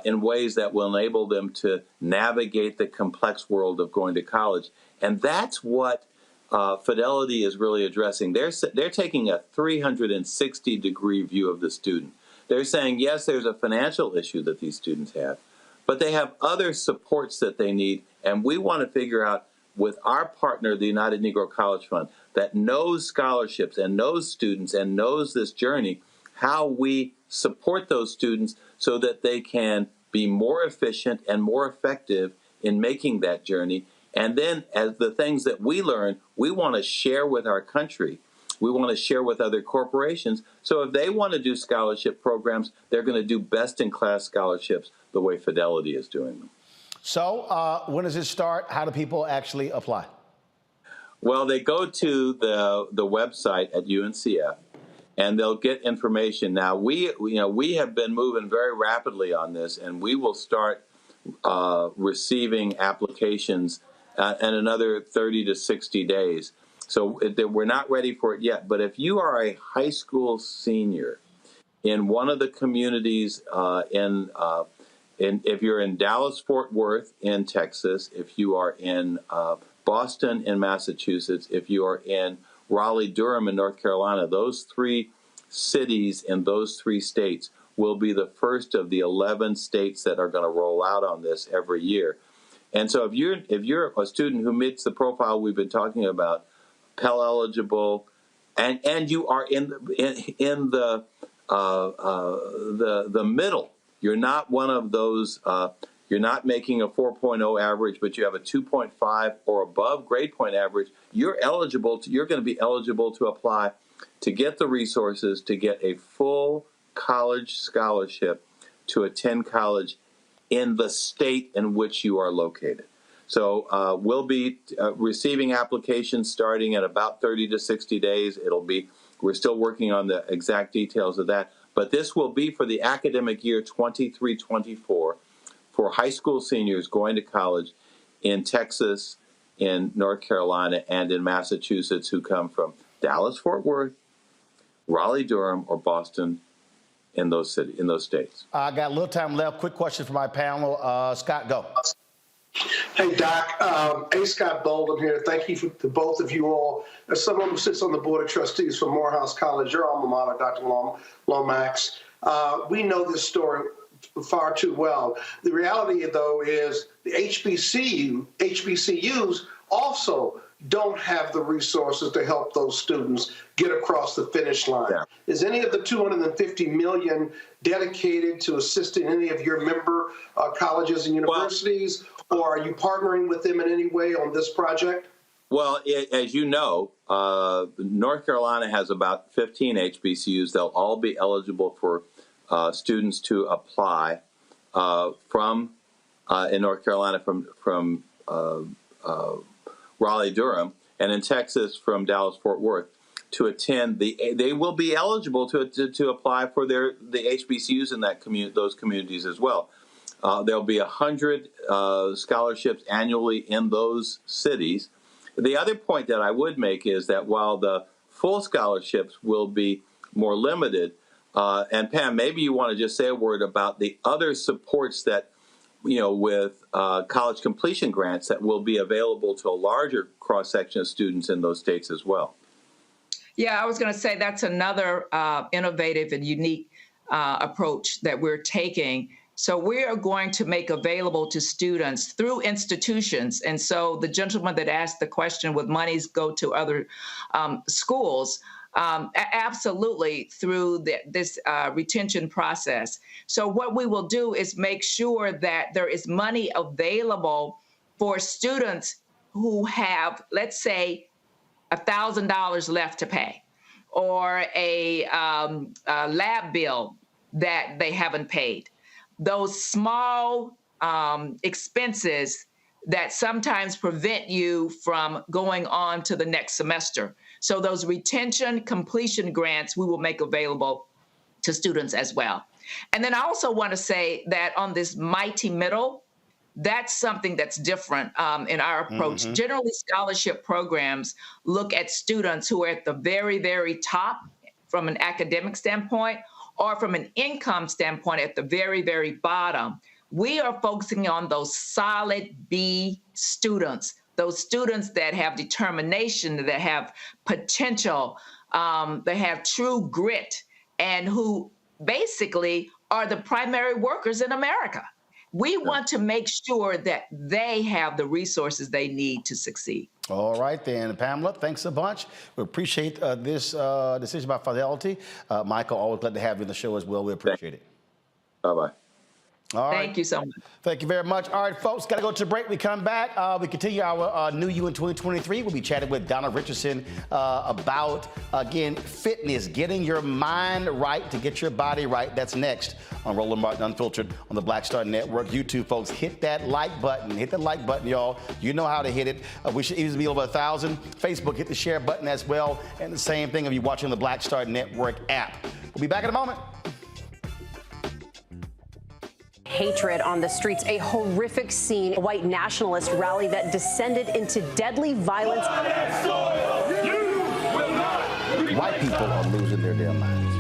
in ways that will enable them to navigate the complex world of going to college. And that's what Fidelity is really addressing. They're taking a 360-degree view of the student. They're saying, yes, there's a financial issue that these students have, but they have other supports that they need, and we want to figure out with our partner, the United Negro College Fund, that knows scholarships and knows students and knows this journey, how we support those students so that they can be more efficient and more effective in making that journey. And then as the things that we learn, we want to share with our country. We want to share with other corporations. So if they want to do scholarship programs, they're going to do best-in-class scholarships the way Fidelity is doing them. So when does it start? How do people actually apply? Well, they go to the website at UNCF, and they'll get information. Now, we have been moving very rapidly on this, and we will start receiving applications in another 30 to 60 days. So we're not ready for it yet. But if you are a high school senior in one of the communities if you're in Dallas-Fort Worth in Texas, if you are in Boston in Massachusetts, if you are in Raleigh-Durham in North Carolina, those three cities in those three states will be the first of the 11 states that are going to roll out on this every year. And so if you're a student who meets the profile we've been talking about, Pell eligible, and you are in the middle. You're not one of those, you're not making a 4.0 average, but you have a 2.5 or above grade point average. You're going to be eligible to apply to get the resources to get a full college scholarship to attend college in the state in which you are located. So we'll be receiving applications starting at about 30 to 60 days. We're still working on the exact details of that. But this will be for the academic year 23-24 for high school seniors going to college in Texas, in North Carolina, and in Massachusetts who come from Dallas-Fort Worth, Raleigh-Durham, or Boston in those states. I got a little time left. Quick question for my panel. Scott, go. Hey, Doc. A. Scott Bolden here. Thank you to both of you all. As someone who sits on the Board of Trustees for Morehouse College, your alma mater, Dr. Lomax, we know this story far too well. The reality, though, is the HBCUs also don't have the resources to help those students get across the finish line. Yeah. Is any of the $250 million dedicated to assisting any of your member colleges and universities, or are you partnering with them in any way on this project? Well, as you know, North Carolina has about 15 HBCUs. They'll all be eligible for students to apply from in North Carolina from Raleigh-Durham, and in Texas from Dallas-Fort Worth. to attend. They will be eligible to apply for the HBCUs in those communities as well. There'll be 100 scholarships annually in those cities. The other point that I would make is that while the full scholarships will be more limited, and Pam, maybe you want to just say a word about the other supports that, with college completion grants that will be available to a larger cross-section of students in those states as well. Yeah, I was going to say that's another innovative and unique approach that we're taking. So we are going to make available to students through institutions. And so the gentleman that asked the question, would monies go to other schools? Absolutely, through this retention process. So what we will do is make sure that there is money available for students who have, let's say, $1,000 left to pay, or a lab bill that they haven't paid. Those small expenses that sometimes prevent you from going on to the next semester. So those retention completion grants we will make available to students as well. And then I also want to say that on this mighty middle, that's something that's different in our approach. Mm-hmm. Generally, scholarship programs look at students who are at the very, very top from an academic standpoint, or from an income standpoint at the very, very bottom. We are focusing on those solid B students, those students that have determination, that have potential, that have true grit, and who basically are the primary workers in America. We want to make sure that they have the resources they need to succeed. All right, then. Pamela, thanks a bunch. We appreciate this decision about fidelity. Michael, always glad to have you on the show as well. We appreciate it. Bye-bye. All right. Thank you so much. Thank you very much. All right, folks, got to go to the break. We come back. We continue our New You in 2023. We'll be chatting with Donna Richardson about, again, fitness, getting your mind right to get your body right. That's next on Roland Martin Unfiltered on the Black Star Network. YouTube, folks, hit that like button. Hit that like button, y'all. You know how to hit it. We should easily be over 1,000. Facebook, hit the share button as well. And the same thing if you're watching the Black Star Network app. We'll be back in a moment. Hatred on the streets, a horrific scene, a white nationalist rally that descended into deadly violence. White people are losing their damn minds.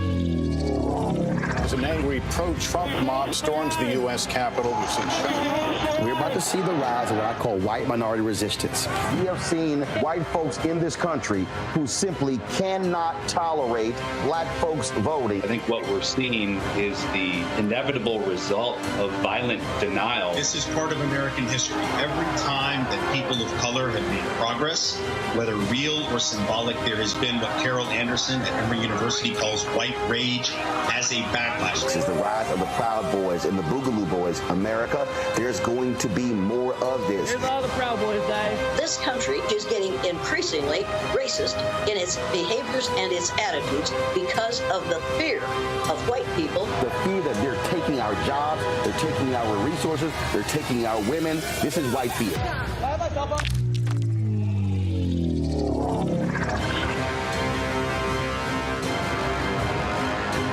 As an angry pro-Trump mob storms the U.S. Capitol, we've seen shooting. We're about to see the rise of what I call white minority resistance. We have seen white folks in this country who simply cannot tolerate black folks voting. I think what we're seeing is the inevitable result of violent denial. This is part of American history. Every time that people of color have made progress, whether real or symbolic, there has been what Carol Anderson at Emory University calls white rage as a backlash. This is the rise of the Proud Boys and the Boogaloo Boys. America, there's going to be more of this. Here's all the Proud Boys, guys. This country is getting increasingly racist in its behaviors and its attitudes because of the fear of white people. The fear that they're taking our jobs, they're taking our resources, they're taking our women. This is white fear.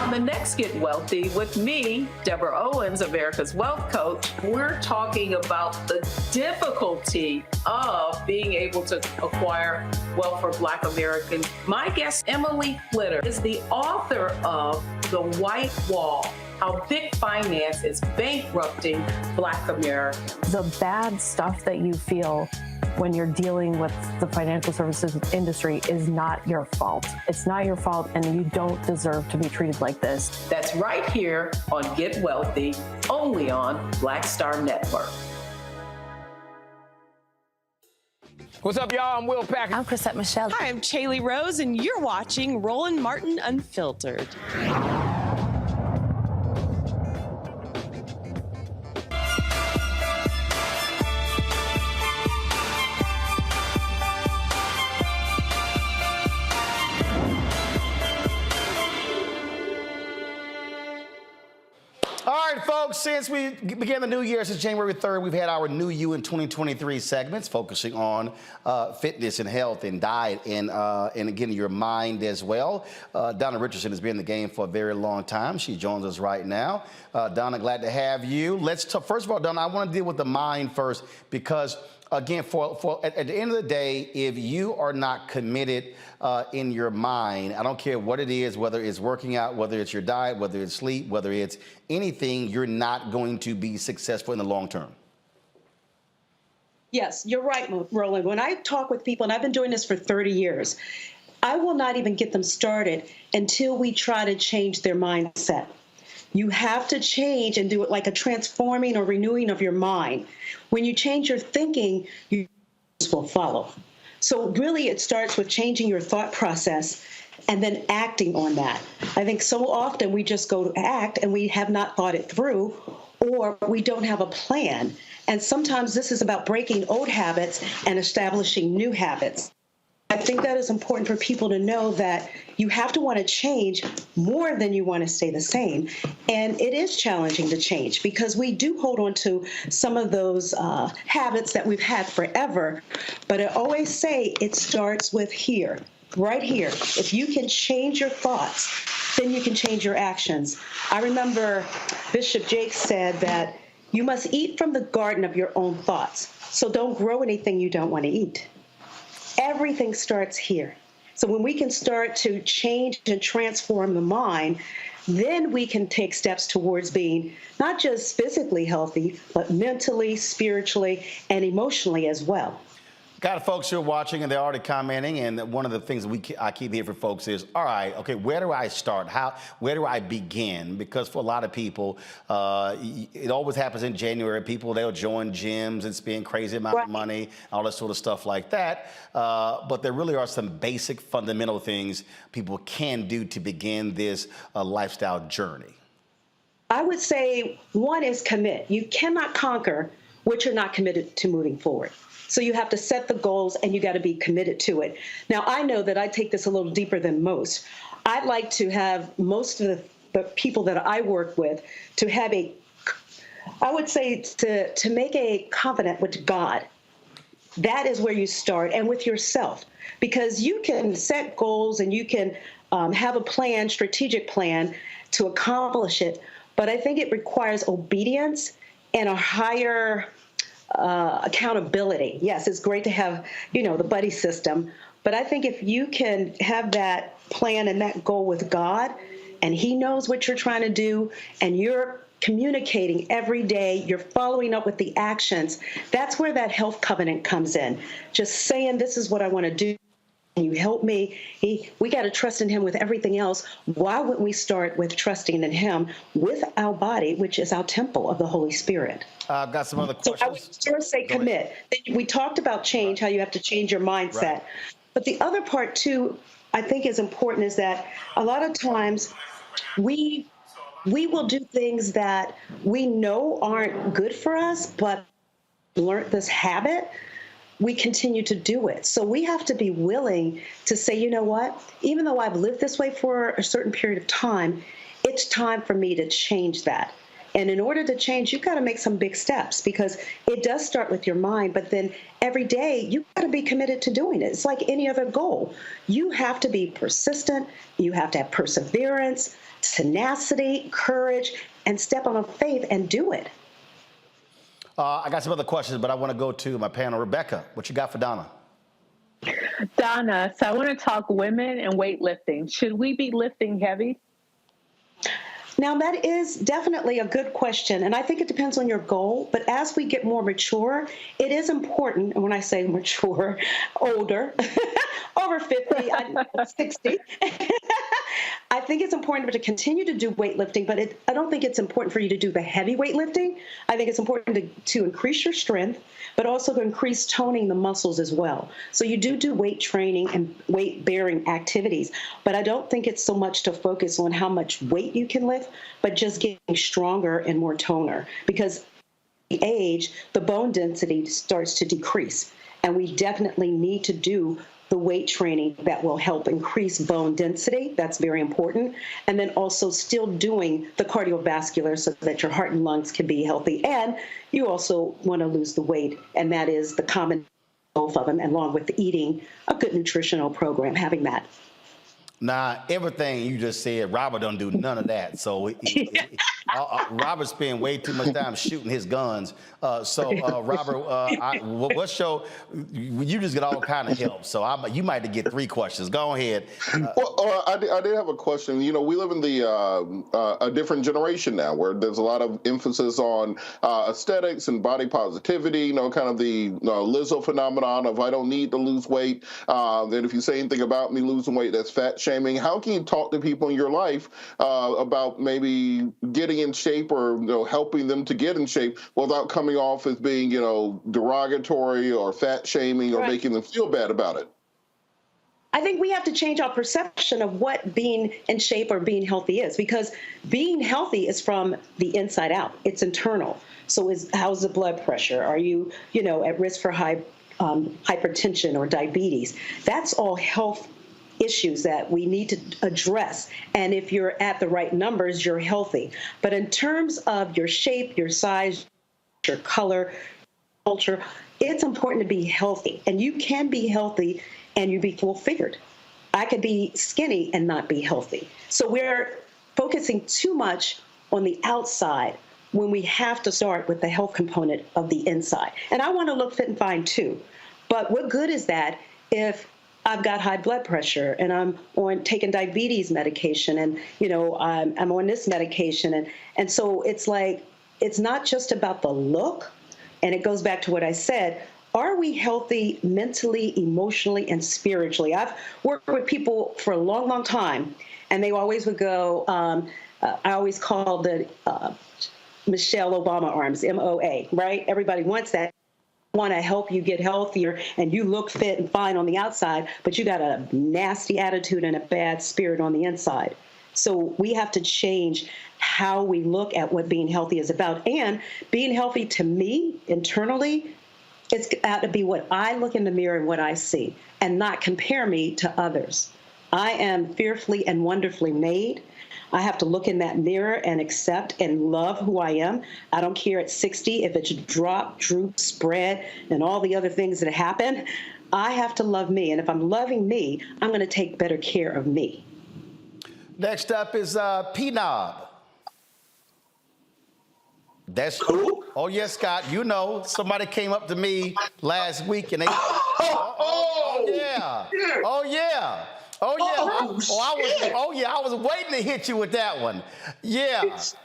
On the next Get Wealthy with me, Deborah Owens, America's Wealth Coach, we're talking about the difficulty of being able to acquire wealth for Black Americans. My guest, Emily Flitter, is the author of The White Wall: How Big Finance is Bankrupting Black America. The bad stuff that you feel when you're dealing with the financial services industry is not your fault. It's not your fault, and you don't deserve to be treated like this. That's right here on Get Wealthy, only on Black Star Network. What's up, y'all? I'm Will Packer. I'm Chrisette Michelle. Hi, I'm Chaley Rose, and you're watching Roland Martin Unfiltered. All right, folks, since we began the new year, since January 3rd, we've had our New You in 2023 segments focusing on fitness and health and diet and again, your mind as well. Donna Richardson has been in the game for a very long time. She joins us right now. Donna, glad to have you. First of all, Donna, I want to deal with the mind first because, again, at the end of the day, if you are not committed in your mind, I don't care what it is, whether it's working out, whether it's your diet, whether it's sleep, whether it's anything, you're not going to be successful in the long term. Yes, you're right, Roland. When I talk with people, and I've been doing this for 30 years, I will not even get them started until we try to change their mindset. You have to change and do it like a transforming or renewing of your mind. When you change your thinking, you will follow. So really, it starts with changing your thought process and then acting on that. I think so often we just go to act and we have not thought it through, or we don't have a plan. And sometimes this is about breaking old habits and establishing new habits. I think that is important for people to know that you have to want to change more than you want to stay the same. And it is challenging to change because we do hold on to some of those habits that we've had forever. But I always say it starts with here, right here. If you can change your thoughts, then you can change your actions. I remember Bishop Jakes said that you must eat from the garden of your own thoughts. So don't grow anything you don't want to eat. Everything starts here. So when we can start to change and transform the mind, then we can take steps towards being not just physically healthy, but mentally, spiritually, and emotionally as well. Got folks who are watching and they're already commenting, and one of the things I keep hearing from folks is, all right, okay, where do I start? Where do I begin? Because for a lot of people, it always happens in January. They'll join gyms and spend crazy amount of money, all that sort of stuff like that. But there really are some basic fundamental things people can do to begin this lifestyle journey. I would say one is commit. You cannot conquer what you're not committed to moving forward. So you have to set the goals and you got to be committed to it. Now, I know that I take this a little deeper than most. I'd like to have most of the people that I work with to have I would say to make a covenant with God. That is where you start, and with yourself, because you can set goals and you can have a plan, strategic plan to accomplish it. But I think it requires obedience and a higher accountability. Yes, it's great to have, the buddy system, but I think if you can have that plan and that goal with God, and He knows what you're trying to do, and you're communicating every day, you're following up with the actions, that's where that health covenant comes in. Just saying, this is what I want to do. You help me. We got to trust in Him with everything else. Why wouldn't we start with trusting in Him with our body, which is our temple of the Holy Spirit? I've got some other questions. So I would first say commit. We talked about change, how you have to change your mindset. Right. But the other part, too, I think is important is that a lot of times we will do things that we know aren't good for us, but learned this habit, we continue to do it. So we have to be willing to say, you know what, even though I've lived this way for a certain period of time, it's time for me to change that. And in order to change, you've got to make some big steps because it does start with your mind, but then every day you've got to be committed to doing it. It's like any other goal. You have to be persistent. You have to have perseverance, tenacity, courage, and step on faith and do it. I got some other questions, but I want to go to my panel. Rebecca, what you got for Donna? Donna, so I want to talk women and weightlifting. Should we be lifting heavy? Now, that is definitely a good question, and I think it depends on your goal. But as we get more mature, it is important, and when I say mature, older, over 50, 60, I think it's important to continue to do weightlifting, but I don't think it's important for you to do the heavy weightlifting. I think it's important to increase your strength, but also to increase toning the muscles as well. So you do weight training and weight-bearing activities, but I don't think it's so much to focus on how much weight you can lift, but just getting stronger and more toner. Because with age, the bone density starts to decrease, and we definitely need to do the weight training that will help increase bone density. That's very important. And then also still doing the cardiovascular so that your heart and lungs can be healthy. And you also want to lose the weight, and that is the common, both of them, along with eating a good nutritional program, having that. Nah, everything you just said, Robert don't do none of that. So Robert spend way too much time shooting his guns. Robert, what's your? You just get all kind of help. So you might get 3 questions. Go ahead. I did have a question. You know, we live in a different generation now, where there's a lot of emphasis on aesthetics and body positivity. You know, kind of the Lizzo phenomenon of I don't need to lose weight. And if you say anything about me losing weight, that's fat shaming. How can you talk to people in your life about maybe getting in shape or helping them to get in shape without coming off as being derogatory or fat shaming or making them feel bad about it? I think we have to change our perception of what being in shape or being healthy is, because being healthy is from the inside out. It's internal. So how's the blood pressure? Are you, at risk for high hypertension or diabetes? That's all health issues that we need to address. And if you're at the right numbers, you're healthy. But in terms of your shape, your size, your color, culture, it's important to be healthy. And you can be healthy and you be full-figured. I could be skinny and not be healthy. So we're focusing too much on the outside when we have to start with the health component of the inside. And I want to look fit and fine too. But what good is that if I've got high blood pressure and I'm taking diabetes medication and, I'm on this medication. And so it's like, it's not just about the look. And it goes back to what I said. Are we healthy mentally, emotionally, and spiritually? I've worked with people for a long, long time, and they always would go, I always call the Michelle Obama arms, MOA, right? Everybody wants that. Want to help you get healthier and you look fit and fine on the outside, but you got a nasty attitude and a bad spirit on the inside. So we have to change how we look at what being healthy is about. And being healthy to me internally, it's got to be what I look in the mirror and what I see, and not compare me to others. I am fearfully and wonderfully made. I have to look in that mirror and accept and love who I am. I don't care at 60 if it's drop, droop, spread, and all the other things that happen. I have to love me. And if I'm loving me, I'm going to take better care of me. Next up is P-Knob. That's cool. Oh, yes, Scott. Somebody came up to me last week and they... Oh, yeah. Oh, yeah. Oh, yeah. I was waiting to hit you with that one. Yeah. It's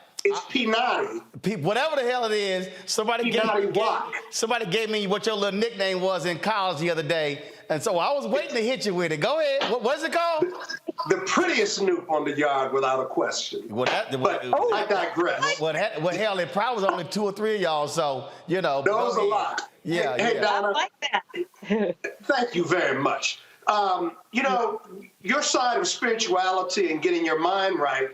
P-Naughty. Whatever the hell it is, somebody gave me what your little nickname was in college the other day. And so I was waiting to hit you with it. Go ahead. What's it called? The prettiest snoop on the yard, without a question. I digress. Well, hell, it probably was only 2 or 3 of y'all, so, That was a lot. Yeah, Hey, Donna. I like that. Thank you very much. Your side of spirituality and getting your mind right,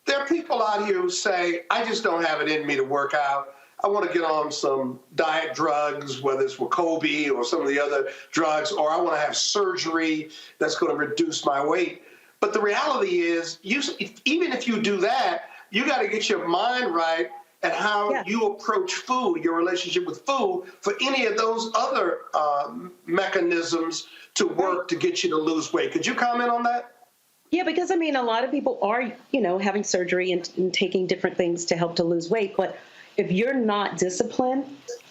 there are people out here who say, I just don't have it in me to work out. I want to get on some diet drugs, whether it's Wegovy or some of the other drugs, or I want to have surgery that's going to reduce my weight. But the reality is, even if you do that, you got to get your mind right and how you approach food, your relationship with food, for any of those other mechanisms to work to get you to lose weight. Could you comment on that? Yeah, because a lot of people are, having surgery and taking different things to help to lose weight. But if you're not disciplined,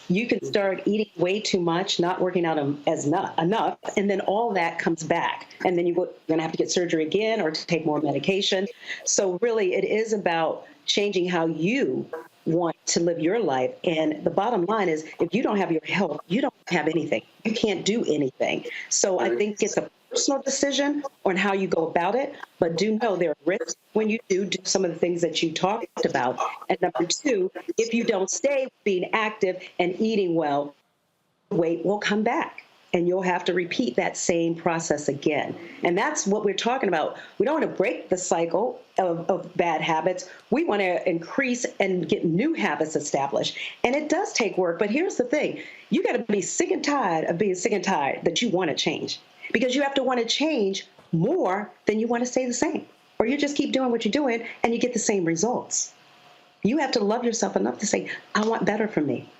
you can start eating way too much, not working out enough, and then all that comes back. And then you're going to have to get surgery again or to take more medication. So really, it is about changing how you want to live your life. And the bottom line is, if you don't have your health, you don't have anything. You can't do anything. So I think it's a personal decision on how you go about it, but do know there are risks when you do some of the things that you talked about. And number 2, if you don't stay being active and eating well, weight will come back. And you'll have to repeat that same process again. And that's what we're talking about. We don't want to break the cycle of bad habits. We want to increase and get new habits established. And it does take work. But here's the thing. You got to be sick and tired of being sick and tired that you want to change. because you have to want to change more than you want to stay the same, or you just keep doing what you're doing and you get the same results. You have to love yourself enough to say, I want better for me.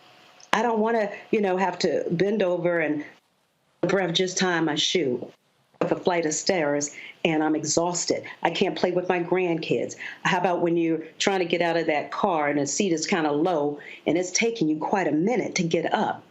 I don't want to, have to bend over and breath just tying my shoe up a flight of stairs and I'm exhausted. I can't play with my grandkids. How about when you're trying to get out of that car and the seat is kind of low and it's taking you quite a minute to get up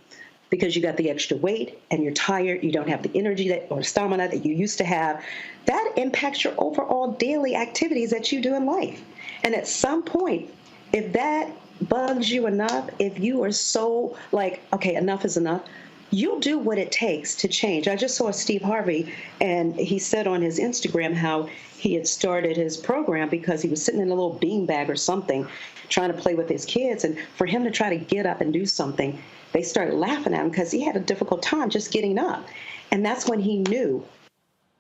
because you got the extra weight and you're tired, you don't have the energy or stamina that you used to have. That impacts your overall daily activities that you do in life. And at some point, if that bugs you enough, if you are so like, okay, enough is enough, you'll do what it takes to change. I just saw Steve Harvey, and he said on his Instagram how he had started his program because he was sitting in a little beanbag or something trying to play with his kids. And for him to try to get up and do something, they started laughing at him because he had a difficult time just getting up. And that's when he knew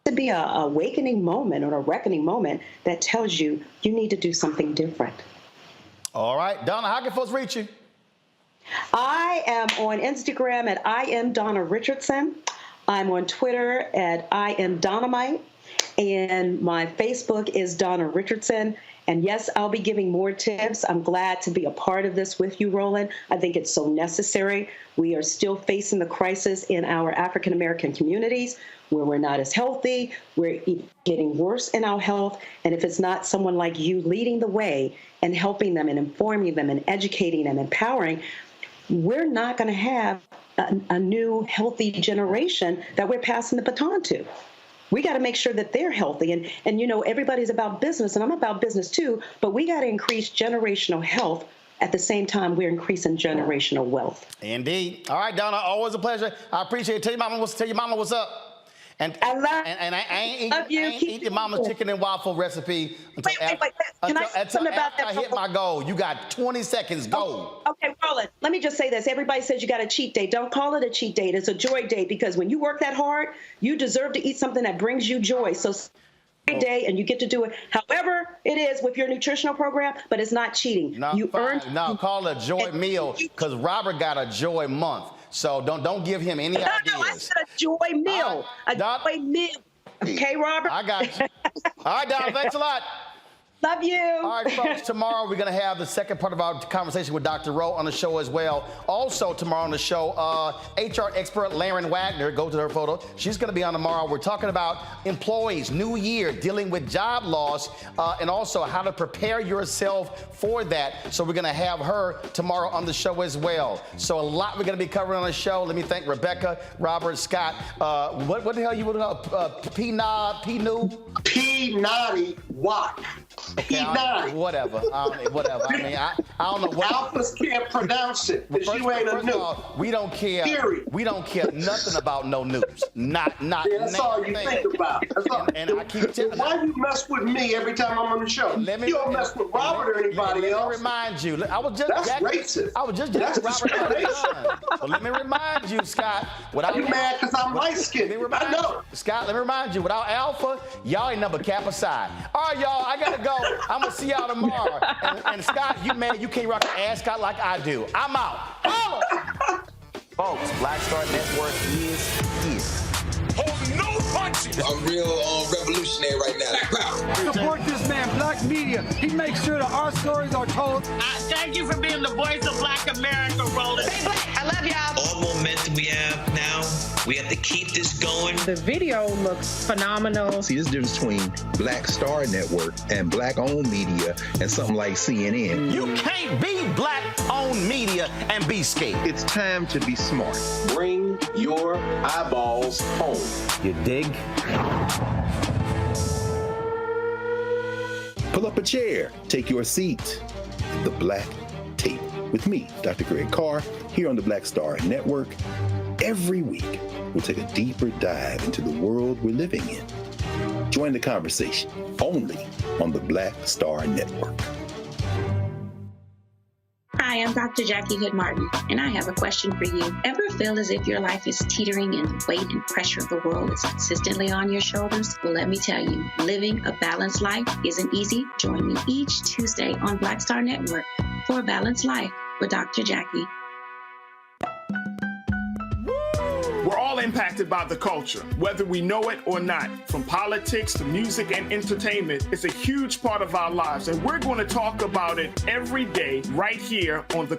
to be a awakening moment or a reckoning moment that tells you you need to do something different. All right, Donna, how can folks reach you? I am on Instagram at I am Donna Richardson. I'm on Twitter at I am Dynamite. And my Facebook is Donna Richardson. And yes, I'll be giving more tips. I'm glad to be a part of this with you, Roland. I think it's so necessary. We are still facing the crisis in our African American communities where we're not as healthy. We're getting worse in our health. And if it's not someone like you leading the way and helping them and informing them and educating them, empowering, we're not going to have a new healthy generation that we're passing the baton to. We got to make sure that they're healthy. And everybody's about business, and I'm about business too, but we got to increase generational health at the same time we're increasing generational wealth. Indeed. All right, Donna, always a pleasure. I appreciate it. Tell your mama what's up. And I ain't eat your mama's chicken and waffle recipe until after I hit my goal. You got 20 seconds. Go. Okay, Roland, let me just say this. Everybody says you got a cheat day. Don't call it a cheat day. It's a joy day, because when you work that hard, you deserve to eat something that brings you joy. So every day, and you get to do it however it is with your nutritional program, but it's not cheating. No, call it a joy meal, because Robert got a joy month. So don't give him any ideas. No, I said a joy meal. Joy meal. Okay, Robert? I got you. All right, Don, thanks a lot. Love you. All right, folks, tomorrow we're going to have the second part of our conversation with Dr. Rowe on the show as well. Also tomorrow on the show, HR expert Laren Wagner, go to her photo. She's going to be on tomorrow. We're talking about employees, new year, dealing with job loss, and also how to prepare yourself for that. So we're going to have her tomorrow on the show as well. So a lot we're going to be covering on the show. Let me thank Rebecca, Robert, Scott. What the hell you want to know? P-Naughty Watt. Okay, whatever. Whatever. I mean, I don't know what. Alphas can't pronounce it because you ain't a noob. We don't care. Period. We don't care nothing about no noobs. Not. Yeah, that's all you think about. That's all. And I keep telling you. Why you mess with me every time I'm on the show? You don't mess with Robert or anybody else. Let me remind you. That's racist. I was just Robert. But let me remind you, Scott. You mad because I'm light-skinned? I know. Scott, let me remind you. Without Alpha, y'all ain't number Kappa Psi. All right, y'all. I gotta go. I'm gonna see y'all tomorrow. And Scott, you man, you can't rock an ass Scott like I do. I'm out. Folks, Black Star Network is here. Hold no punches. I'm real revolutionary right now. Support this man, Black Media. He makes sure that our stories are told. Thank you for being the voice of Black America, Roland. Stay black. I love y'all. All momentum we have now, we have to keep this going. The video looks phenomenal. See, there's a difference between Black Star Network and Black-owned media and something like CNN. You can't be Black-owned media and be scared. It's time to be smart. Bring your eyeballs home. You dig? Pull up a chair. Take your seat at the Black Table with me, Dr. Greg Carr, here on the Black Star Network. Every week, we'll take a deeper dive into the world we're living in. Join the conversation only on the Black Star Network. Hi, I'm Dr. Jackie Hood Martin, and I have a question for you. Ever feel as if your life is teetering and the weight and pressure of the world is consistently on your shoulders? Well, let me tell you, living a balanced life isn't easy. Join me each Tuesday on Black Star Network for a Balanced Life with Dr. Jackie. We're all impacted by the culture, whether we know it or not. From politics to music and entertainment, it's a huge part of our lives, and we're going to talk about it every day right here on the